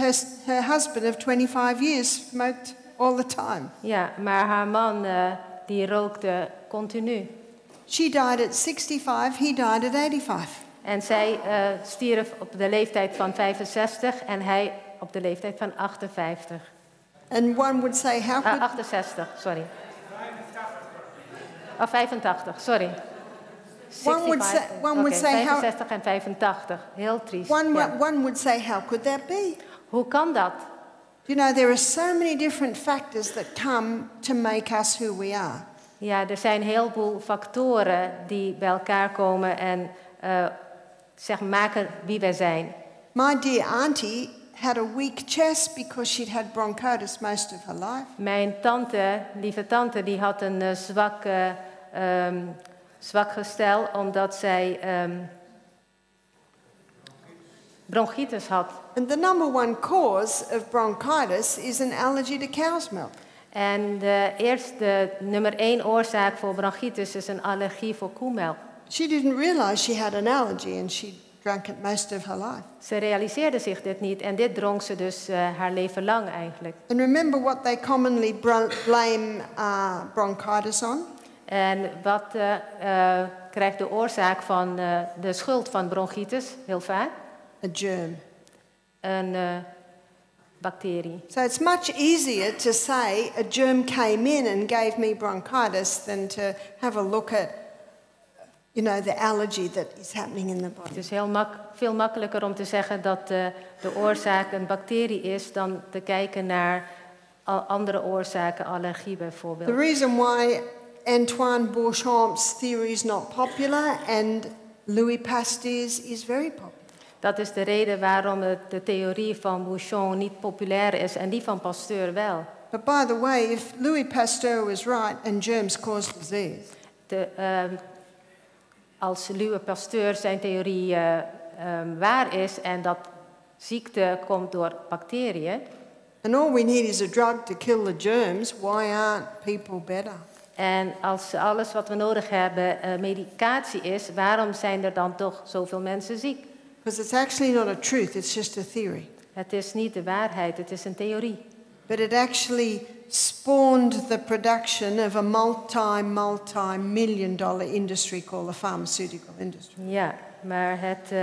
her husband of 25 years smoked all the time. Ja, maar haar man die rookte continu. She died at 65, he died at 85. En zij stierf op de leeftijd van 65 en hij op de leeftijd van 58. And one would say, how could... 68, sorry. 85, sorry. One would say how... 65 en 85, heel triest. One would say, how could that be? Hoe kan dat? You know, there are so many different factors that come to make us who we are. Ja, er zijn een heleboel factoren die bij elkaar komen en maken wie wij zijn. My dear auntie had a weak chest because she'd had bronchitis most of her life. Mijn tante, lieve tante, die had een zwak gestel omdat zij bronchitis had. And the number one cause of bronchitis is an allergy to cow's milk. En de nummer 1 oorzaak voor bronchitis is een allergie voor koemelk. She didn't realize she had an allergy and she drank it most of her life. Ze realiseerde zich dit niet en dit dronk ze dus haar leven lang eigenlijk. And remember what they commonly blame bronchitis on? En wat krijgt de oorzaak van de schuld van bronchitis heel vaak? A germ. Een bacterie. So it's much easier to say a germ came in and gave me bronchitis than to have a look at, you know, the allergy that is happening in the body. Het is veel makkelijker om te zeggen dat de oorzaak een bacterie is dan te kijken naar andere oorzaken, allergie bijvoorbeeld. The reason why Antoine Beauchamp's theory is not popular and Louis Pasteur's is very popular. Dat is de reden waarom de theorie van Beauchamp niet populair is en die van Pasteur wel. But by the way, if Louis Pasteur was right and germs cause disease, als Louis Pasteur zijn theorie waar is en dat ziekte komt door bacteriën. and all we need is a drug to kill the germs, why aren't people better? En als alles wat we nodig hebben medicatie is, waarom zijn er dan toch zoveel mensen ziek? Because it's actually not a truth, it's just a theory. Het is niet de waarheid, het is een theorie. But it actually spawned the production of a multi-million-dollar industry called the pharmaceutical industry. Ja, maar het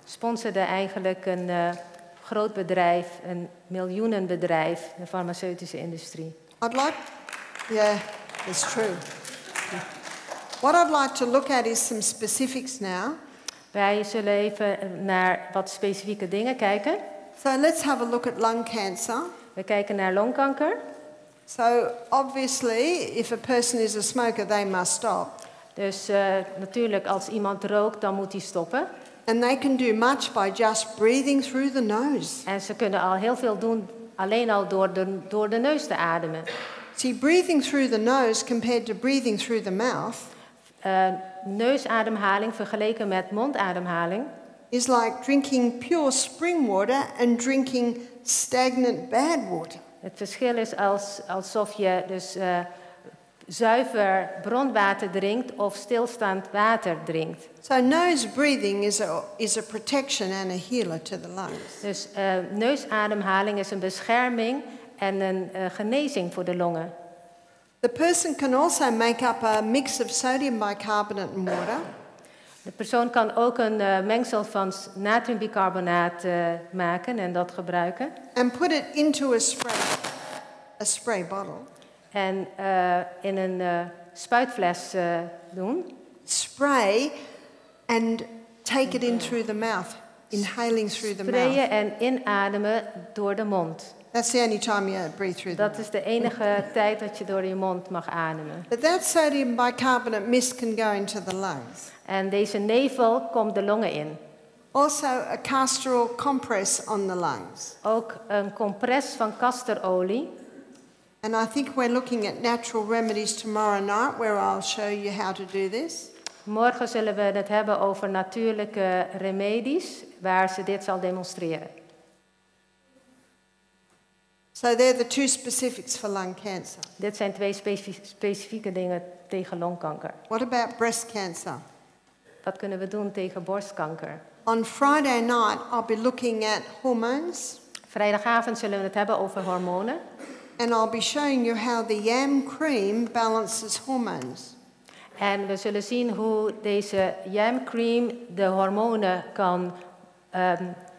sponsorde eigenlijk een groot bedrijf, een miljoenenbedrijf, de farmaceutische industrie. Yeah, it's true. What I'd like to look at is some specifics now. Wij zullen even naar wat specifieke dingen kijken. So let's have a look at lung cancer. We kijken naar longkanker. So obviously, if a person is a smoker, they must stop. Dus natuurlijk, als iemand rookt, dan moet hij stoppen. And they can do much by just breathing through the nose. En ze kunnen al heel veel doen alleen al door de neus te ademen. See, breathing through the nose compared to breathing through the mouth Neusademhaling vergeleken met mondademhaling is like drinking pure spring water and drinking stagnant bad water. Het verschil is alsof je dus zuiver bronwater drinkt of stilstaand water drinkt. So nose breathing is a protection and a healer to the lungs. Dus neusademhaling is een bescherming en een genezing voor de longen. The person can also make up a mix of sodium bicarbonate and water. De persoon kan ook een mengsel van natriumbicarbonaat maken en dat gebruiken. And put it into a spray bottle. En in een spuitfles doen. Spray and take it in through the mouth, inhaling through the mouth. Sprayen en inademen door de mond. That's the only time you breathe through the mouth. Dat is de enige tijd dat je door je mond mag ademen. But that sodium bicarbonate mist can go into the lungs. En deze nevel komt de longen in. Also a castor oil compress on the lungs. Ook een compress van castorolie. And I think we're looking at natural remedies tomorrow night where I'll show you how to do this. Morgen zullen we het hebben over natuurlijke remedies waar ze dit zal demonstreren. So they're the two specifics for lung cancer. Dit zijn twee specifieke dingen tegen longkanker. What about breast cancer? Wat kunnen we doen tegen borstkanker? On Friday night I'll be looking at hormones. Vrijdagavond zullen we het hebben over hormonen. And I'll be showing you how the yam cream balances hormones. En we zullen zien hoe deze yam cream de hormonen kan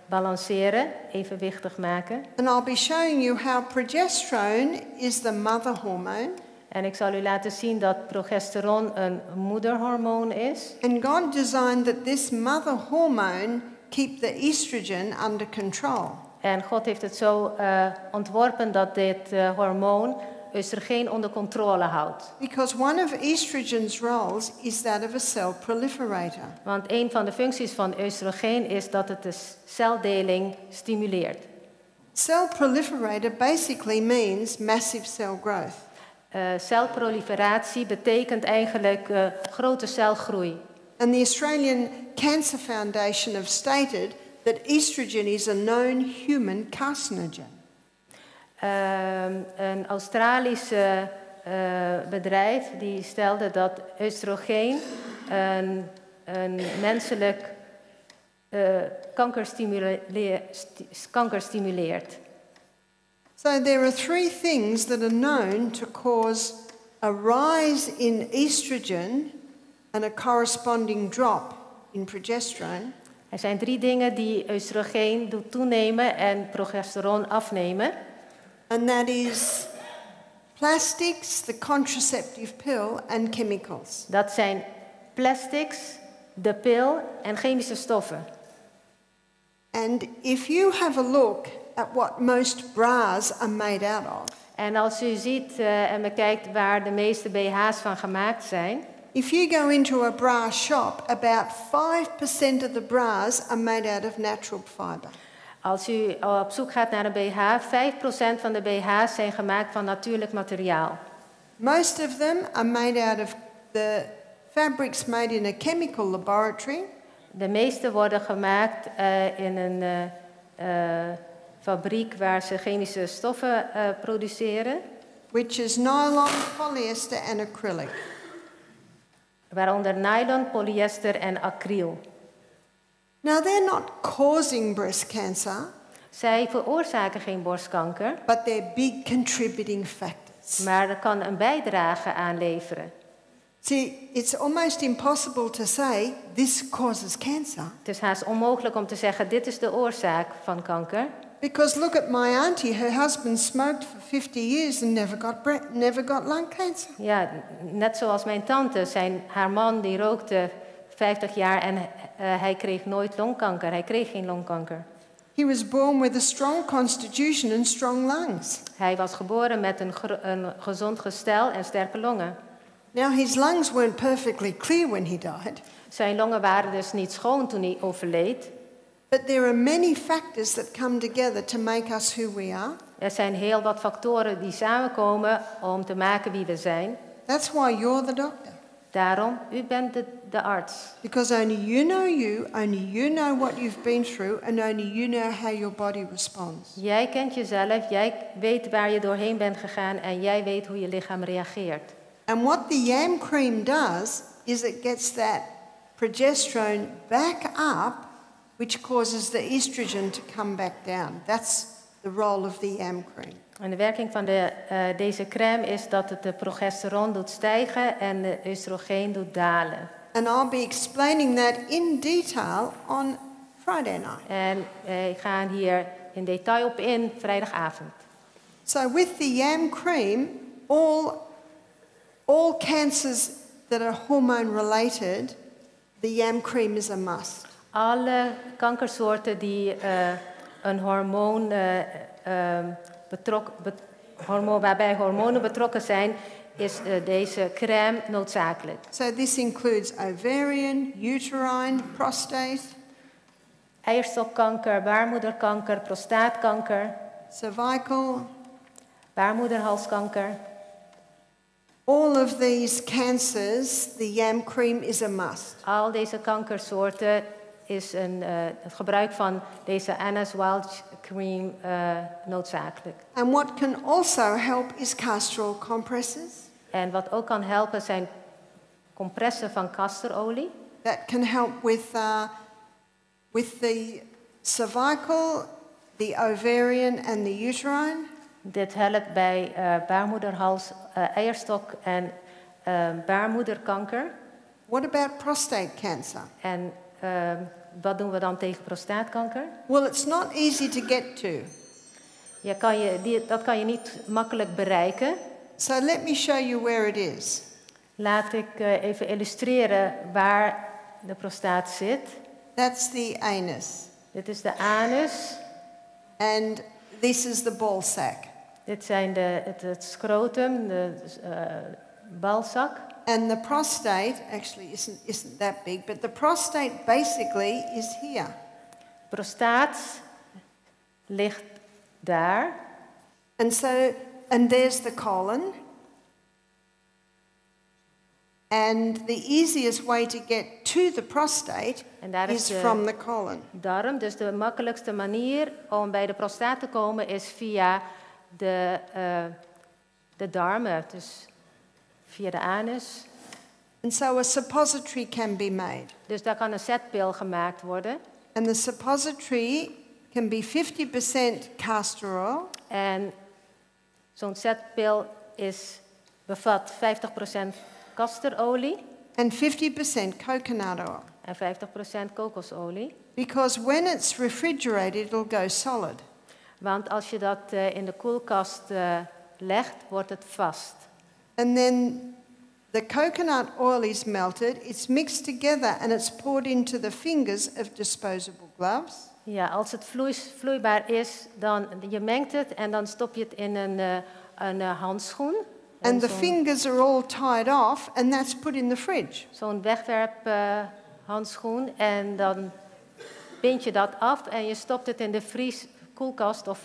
balanceren, evenwichtig maken. And I'll be showing you how progesterone is the mother hormone. En ik zal u laten zien dat progesteron een moederhormoon is. And God designed that this mother hormone keep the estrogen under control. En God heeft het zo ontworpen dat dit hormoon oestrogeen onder controle houdt. Because one of estrogen's roles is that of a cell proliferator. Want een van de functies van oestrogeen is dat het de celdeling stimuleert. Cell proliferator basically means massive cell growth. Celproliferatie betekent eigenlijk grote celgroei. And the Australian Cancer Foundation have stated that estrogen is a known human carcinogen. Een Australisch bedrijf die stelde dat oestrogeen een menselijk kanker stimuleert. So there are three things that are known to cause a rise in estrogen and a corresponding drop in progesterone. Er zijn 3 dingen die oestrogeen doet toenemen en progesteron afnemen. And that is plastics, the contraceptive pill, and chemicals. Dat zijn plastics, de pil en chemische stoffen. And if you have a look at what most bras are made out of. En als u ziet en bekijkt waar de meeste BH's van gemaakt zijn. If you go into a bra shop, about 5% of the bras are made out of natural fiber. Als u op zoek gaat naar een BH, 5% van de BH's zijn gemaakt van natuurlijk materiaal. Most of them are made out of the fabrics made in a chemical laboratory. De meeste worden gemaakt in een fabriek waar ze chemische stoffen produceren. Which is nylon, polyester and acrylic. Waaronder nylon, polyester en acryl. Now they're not causing breast cancer. Zij veroorzaken geen borstkanker. But they're big contributing factors. Maar dat kan een bijdrage aan leveren. See, it's almost impossible to say this causes cancer. Het is haast onmogelijk om te zeggen dit is de oorzaak van kanker. Because look at my auntie, her husband smoked for 50 years and never got lung cancer. Ja, net zoals mijn tante, haar man die rookte 50 jaar en hij kreeg nooit longkanker. Hij kreeg geen longkanker. He was born with a strong constitution and strong lungs. Hij was geboren met een gezond gestel en sterke longen. Now his lungs weren't perfectly clear when he died. Zijn longen waren dus niet schoon toen hij overleed. But there are many factors that come together to make us who we are. Er zijn heel wat factoren die samenkomen om te maken wie we zijn. That's why you're the doctor. Daarom, u bent de arts. Because only you know what you've been through, and only you know how your body responds. Jij kent jezelf, jij weet waar je doorheen bent gegaan en jij weet hoe je lichaam reageert. And what the yam cream does is it gets that progesterone back up, which causes the estrogen to come back down. That's the role of the yam cream. En de werking van deze crème is dat het de progesteron doet stijgen en de oestrogeen doet dalen. And I'll be explaining that in detail on Friday night. En ik ga hier in detail op in vrijdagavond. So with the yam cream, all cancers that are hormone related, the yam cream is a must. Alle kankersoorten die een hormoon waarbij hormonen betrokken zijn, is deze crème noodzakelijk. So this includes ovarian, uterine, prostate, eierstokkanker, baarmoederkanker, prostaatkanker, cervical. baarmoederhalskanker. All of these cancers, the yam cream is a must. Al deze kankersoorten is het gebruik van deze Anna's Wild Cream noodzakelijk. And what can also help is castor oil compresses. En wat ook kan helpen zijn compressen van castorolie. That can help with the cervical, the ovarian and the uterine. Dit helpt bij baarmoederhals, eierstok en baarmoederkanker. What about prostate cancer? En wat doen we dan tegen prostaatkanker? Well, it's not easy to get to. Dat kan je niet makkelijk bereiken. So let me show you where it is. Laat ik even illustreren waar de prostaat zit. That's the anus. Dit is de anus. And this is the ball sac. Dit zijn het scrotum, de balzak. And the prostate actually isn't that big, but the prostate basically is here. Prostaat ligt daar. And there's the colon. And the easiest way to get to the prostate is from the colon. Darm, dus de makkelijkste manier om bij de prostaat te komen is via de darmen, dus via de anus. And so a suppository can be made. Dus daar kan een zetpil gemaakt worden. And the suppository can be 50% castor oil. En zo'n zetpil bevat 50% castorolie. And 50% coconut oil. En 50% kokosolie. Because when it's refrigerated, it'll go solid. Want als je dat in de koelkast legt, wordt het vast. And then the coconut oil is melted, it's mixed together and it's poured into the fingers of disposable gloves. Ja, als het vloeibaar is, dan je mengt het en dan stop je het in een handschoen. And the fingers are all tied off and that's put in the fridge. Zo'n wegwerphandschoen en dan bind je dat af en je stopt het in de koelkast of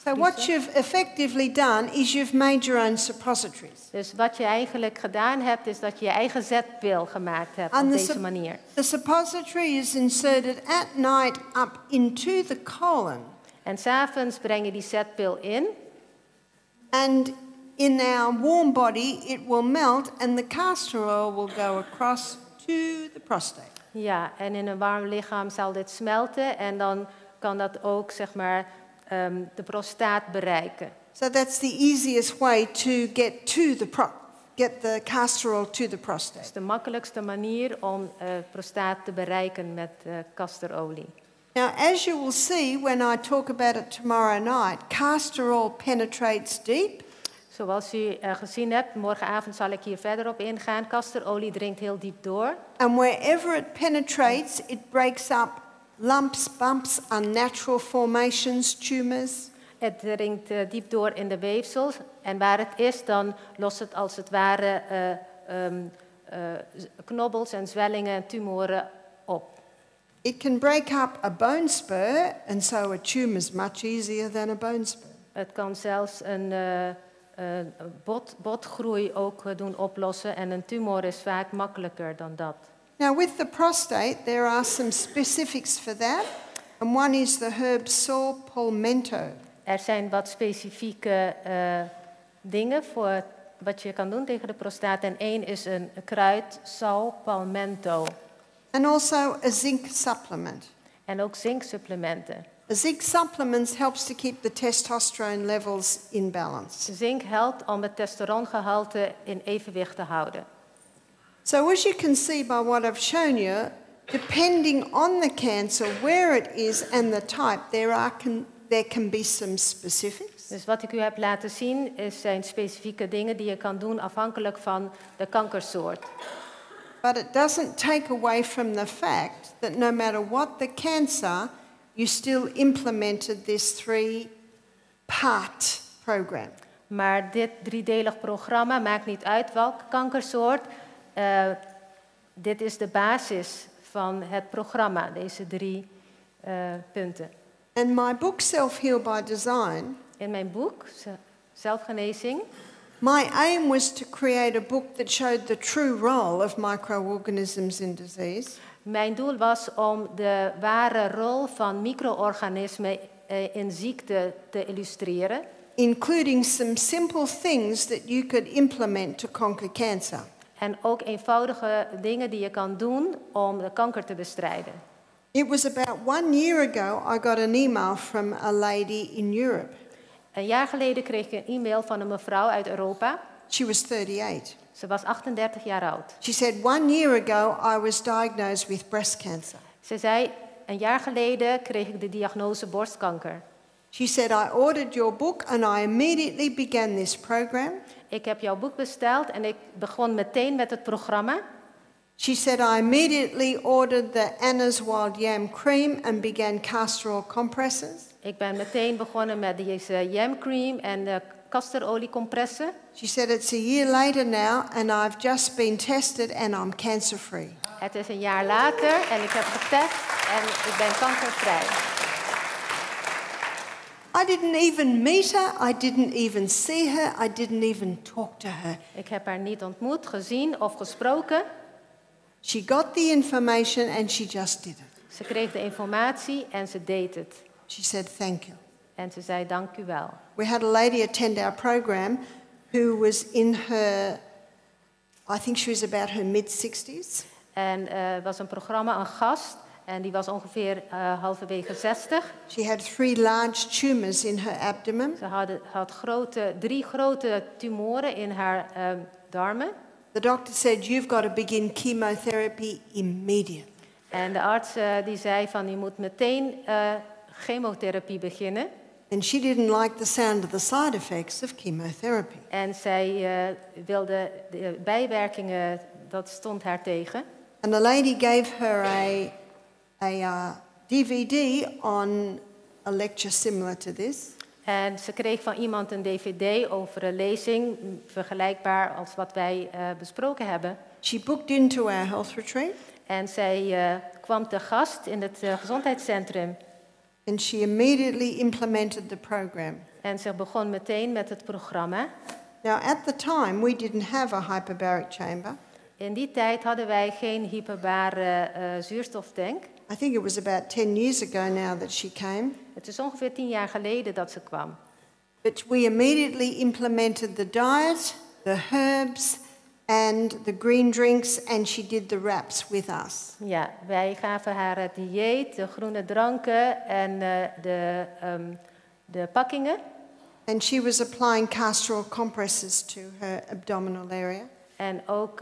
So what you've effectively done is you've made your own suppositories. Dus wat je eigenlijk gedaan hebt, is dat je je eigen zetpil gemaakt hebt op deze manier. The suppository is inserted at night up into the colon. En 's avonds breng je die zetpil in. And in our warm body it will melt and the castor oil will go across to the prostate. Ja, en in een warm lichaam zal dit smelten en dan kan dat ook, zeg maar, de prostaat bereiken. So that's the easiest way to get the castor oil to the prostate. Dat is de makkelijkste manier om prostaat te bereiken met castorolie. Now, as you will see when I talk about it tomorrow night, castor oil penetrates deep. Zoals u gezien hebt, morgenavond zal ik hier verder op ingaan. Castorolie dringt heel diep door. And wherever it penetrates, it breaks up lumps, bumps, unnatural formations, tumors. Het dringt diep door in de weefsels. En waar het is, dan lost het als het ware knobbels en zwellingen en tumoren op. It can break up a bone spur, and so a tumor is much easier than a bone spur. Het kan zelfs een botgroei ook doen oplossen en een tumor is vaak makkelijker dan dat. Now with the prostate, there are some specifics for that. And one is the herb saw palmetto. Er zijn wat specifieke dingen voor wat je kan doen tegen de prostaat. En één is een kruid, sal palmetto. And also a zinc supplement. En ook zinksupplementen. A zinc supplement helps to keep the testosterone levels in balance. Zink helpt om het testosterongehalte in evenwicht te houden. So as you can see by what I've shown you, depending on the cancer, where it is and the type, there can be some specifics. Dus wat ik u heb laten zien zijn specifieke dingen die je kan doen afhankelijk van de kankersoort. But it doesn't take away from the fact that no matter what the cancer, you still implemented this 3-part program. Maar dit 3-delig programma maakt niet uit welke kankersoort. Dit is de basis van het programma, deze 3 punten. And my book, Self-Heal by Design, In mijn boek, Zelfgenezing, my aim was to create a book that showed the true role of microorganisms in disease. Mijn doel was om de ware rol van micro-organismen in ziekte te illustreren. Including some simple things that you could implement to conquer cancer. En ook eenvoudige dingen die je kan doen om de kanker te bestrijden. It was about 1 year ago I got an email from a lady in Europe. Een jaar geleden kreeg ik een e-mail van een mevrouw uit Europa. She was 38. Ze was 38 jaar oud. She said 1 year ago I was diagnosed with breast cancer. Ze zei, een jaar geleden kreeg ik de diagnose borstkanker. She said, I ordered your book and I immediately began this program. Ik heb jouw boek besteld en ik begon meteen met het programma. She said, I immediately ordered the Anna's Wild Yam Cream and began castor oil compresses. Ik ben meteen begonnen met deze yam cream en de castoroliecompressen. She said, it's a year later now and I've just been tested and I'm cancer free. Het is een jaar later en ik heb getest en ik ben kankervrij. I didn't even meet her, I didn't even see her, I didn't even talk to her. Ik heb haar niet ontmoet, gezien of gesproken. She got the information and she just did it. Ze kreeg de informatie en ze deed het. She said, thank you. En ze zei, dank u wel. We had a lady attend our program who was in her, I think she was about her mid-60s. En was een programma, een gast, en die was ongeveer halverwege 60. She had 3 large tumors in her abdomen. Ze had 3 grote tumoren in haar darmen. The doctor said, you've got to begin chemotherapy immediately. En de arts die zei van, je moet meteen chemotherapie beginnen. And she didn't like the sound of the side effects of chemotherapy. En zij wilde de bijwerkingen, dat stond haar tegen. And the lady gave her a DVD on a lecture similar to this. En ze kreeg van iemand een dvd over een lezing, vergelijkbaar als wat wij besproken hebben. She booked into our health retreat. En zij kwam te gast in het gezondheidscentrum. And she immediately implemented the program. En ze begon meteen met het programma. Now, at the time, we didn't have a hyperbaric chamber. In die tijd hadden wij geen hyperbare zuurstoftank. I think it was about 10 years ago now that she came. Het is ongeveer 10 jaar geleden dat ze kwam. But we immediately implemented the diet, the herbs, and the green drinks, and she did the wraps with us. Ja, wij gaven haar het dieet, de groene dranken en de pakkingen. And she was applying castor oil compresses to her abdominal area. En ook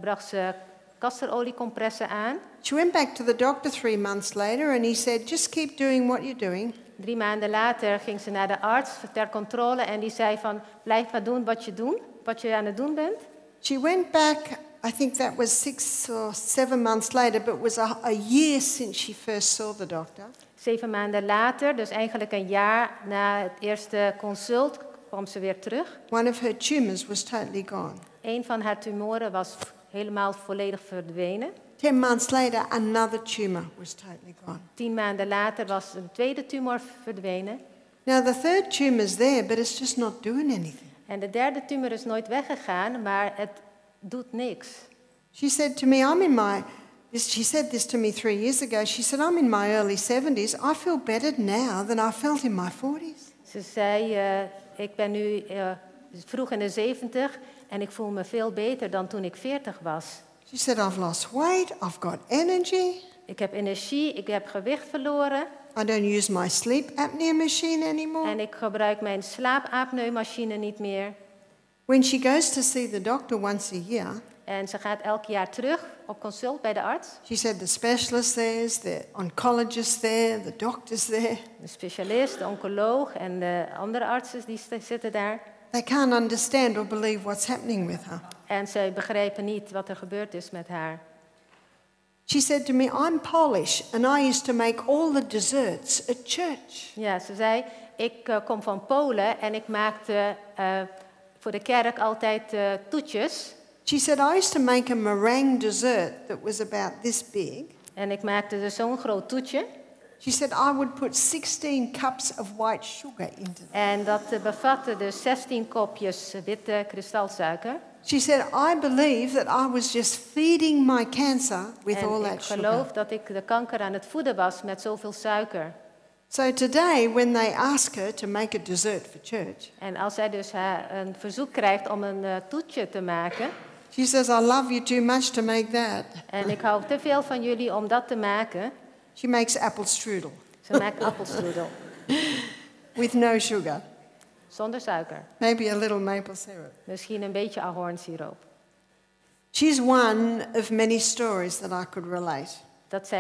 bracht ze castoroliecompressen aan. She went back to the doctor 3 months later and he said, just keep doing what you're doing. 3 maanden later ging ze naar de arts ter controle en die zei van, blijf maar doen wat je aan het doen bent. She went back, I think that was 6 or 7 months later, but it was a year since she first saw the doctor. 7 maanden later, dus eigenlijk een jaar na het eerste consult, kwam ze weer terug. One of her tumors was totally gone. Een van haar tumoren was helemaal volledig verdwenen. 10 months later, another tumor was totally gone. 10 maanden later was een tweede tumor verdwenen. Now the third tumour's there, but it's just not doing anything. En de derde tumor is nooit weggegaan, maar het doet niks. She said to me, she said this to me 3 years ago. She said, I'm in my early 70s. I feel better now than I felt in my 40s. Ze zei, ik ben nu vroeg in de 70 en ik voel me veel beter dan toen ik 40 was. She said, I've lost weight, I've got energy. Ik heb energie, ik heb gewicht verloren. I don't use my sleep apnea machine anymore. En ik gebruik mijn slaapapneumachine niet meer. When she goes to see the doctor once a year, En ze gaat elk jaar terug op consult bij de arts. she said the specialist there's, the oncologist there, the doctors there. De specialist, de oncoloog en de andere artsen die zitten daar. They can't understand or believe what's happening with her. En zij begrijpen niet wat er gebeurd is met haar. She said to me, I'm Polish and I used to make all the desserts at church. Ja, ze zei, ik kom van Polen en ik maakte voor de kerk altijd toetjes. She said, I used to make a meringue dessert that was about this big. En ik maakte dus zo'n groot toetje. She said, I would put 16 cups of white sugar into it. En dat bevatte dus 16 kopjes witte kristalsuiker. She said, I believe that I was just feeding my cancer with all En ik that sugar. geloof dat ik de kanker aan het voeden was met zoveel suiker. So today, when they ask her to make a dessert for church, En als zij dus een verzoek krijgt om een toetje te maken. she says, I love you too much to make that. En ik hou te veel van jullie om dat te maken. She makes apple strudel Ze maakt appelstrudel. with no sugar, Zonder suiker. maybe a little maple syrup. Misschien een beetje ahornsiroop. She's one of many stories that I could relate. Dat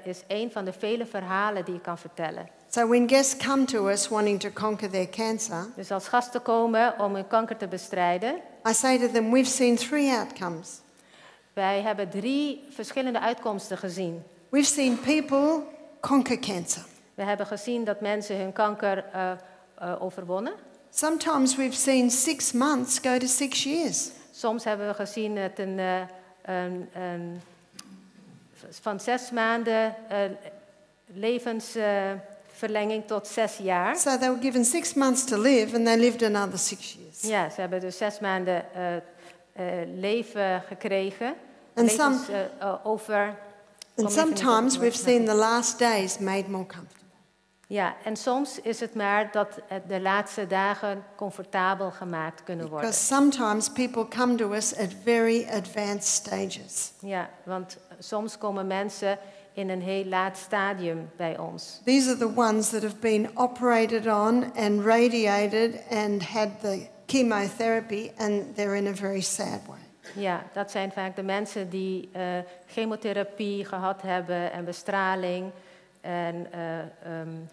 is een van de vele verhalen die ik kan vertellen. So when guests come to us wanting to conquer their cancer, Dus als gasten komen om hun kanker te bestrijden. I say to them, we've seen 3 outcomes. Wij hebben 3 verschillende uitkomsten gezien. We've seen people conquer cancer. We hebben gezien dat mensen hun kanker overwonnen. Sometimes we've seen 6 months go to 6 years. Soms hebben we gezien het van 6 maanden levensverlenging tot 6 jaar. So they were given 6 months to live and they lived another 6 years. Ja, ze hebben dus 6 maanden leven gekregen. And sometimes we've seen the last days made more comfortable. Ja, en soms is het maar dat de laatste dagen comfortabel gemaakt kunnen worden. Because sometimes people come to us at very advanced stages. Ja, want soms komen mensen in een heel laat stadium bij ons. These are the ones that have been operated on and radiated and had the chemotherapy and they're in a very sad way. Ja, dat zijn vaak de mensen die chemotherapie gehad hebben en bestraling en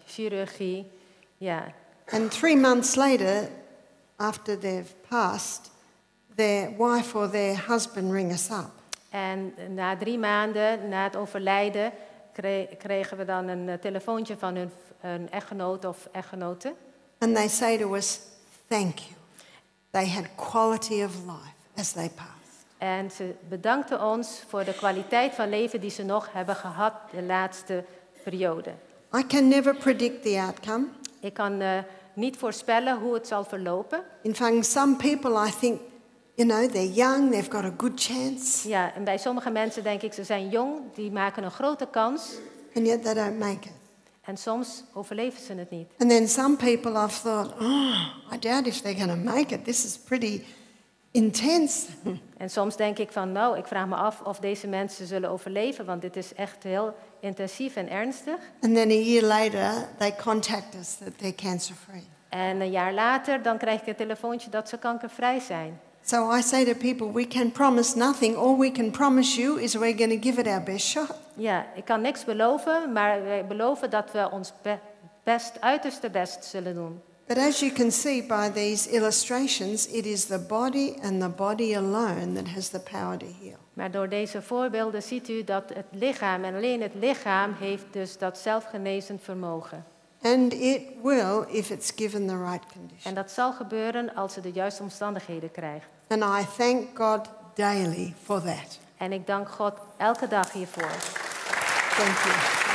chirurgie. Ja. And 3 months later, after they've passed, their wife or their husband ring us up. En na 3 maanden na het overlijden kregen we dan een telefoontje van hun echtgenoot of echtgenote. And they say to us, thank you. They had quality of life as they passed. En ze bedankten ons voor de kwaliteit van leven die ze nog hebben gehad de laatste periode. I can never predict the outcome. Ik kan niet voorspellen hoe het zal verlopen. In fact, some people I think, they're young, they've got a good chance. Ja, en bij sommige mensen denk ik, ze zijn jong, die maken een grote kans. And yet they don't make it. En soms overleven ze het niet. And then some people I've thought, I doubt if they're going to make it. This is pretty intense. En soms denk ik van, nou, ik vraag me af of deze mensen zullen overleven, want dit is echt heel intensief en ernstig. And then a year later, they contact us that they're cancer-free. En een jaar later, dan krijg ik een telefoontje dat ze kankervrij zijn. So I say to people, we can promise nothing. All we can promise you is we're going to give it our best shot. Ja, ik kan niks beloven, maar wij beloven dat we ons uiterste best zullen doen. But as you can see by these illustrations, it is the body and the body alone that has the power to heal. Maar door deze voorbeelden ziet u dat het lichaam, en alleen het lichaam, heeft dus dat zelfgenezend vermogen. And it will if it's given the right condition. En dat zal gebeuren als ze de juiste omstandigheden krijgt. And I thank God daily for that. En ik dank God elke dag hiervoor. Thank you.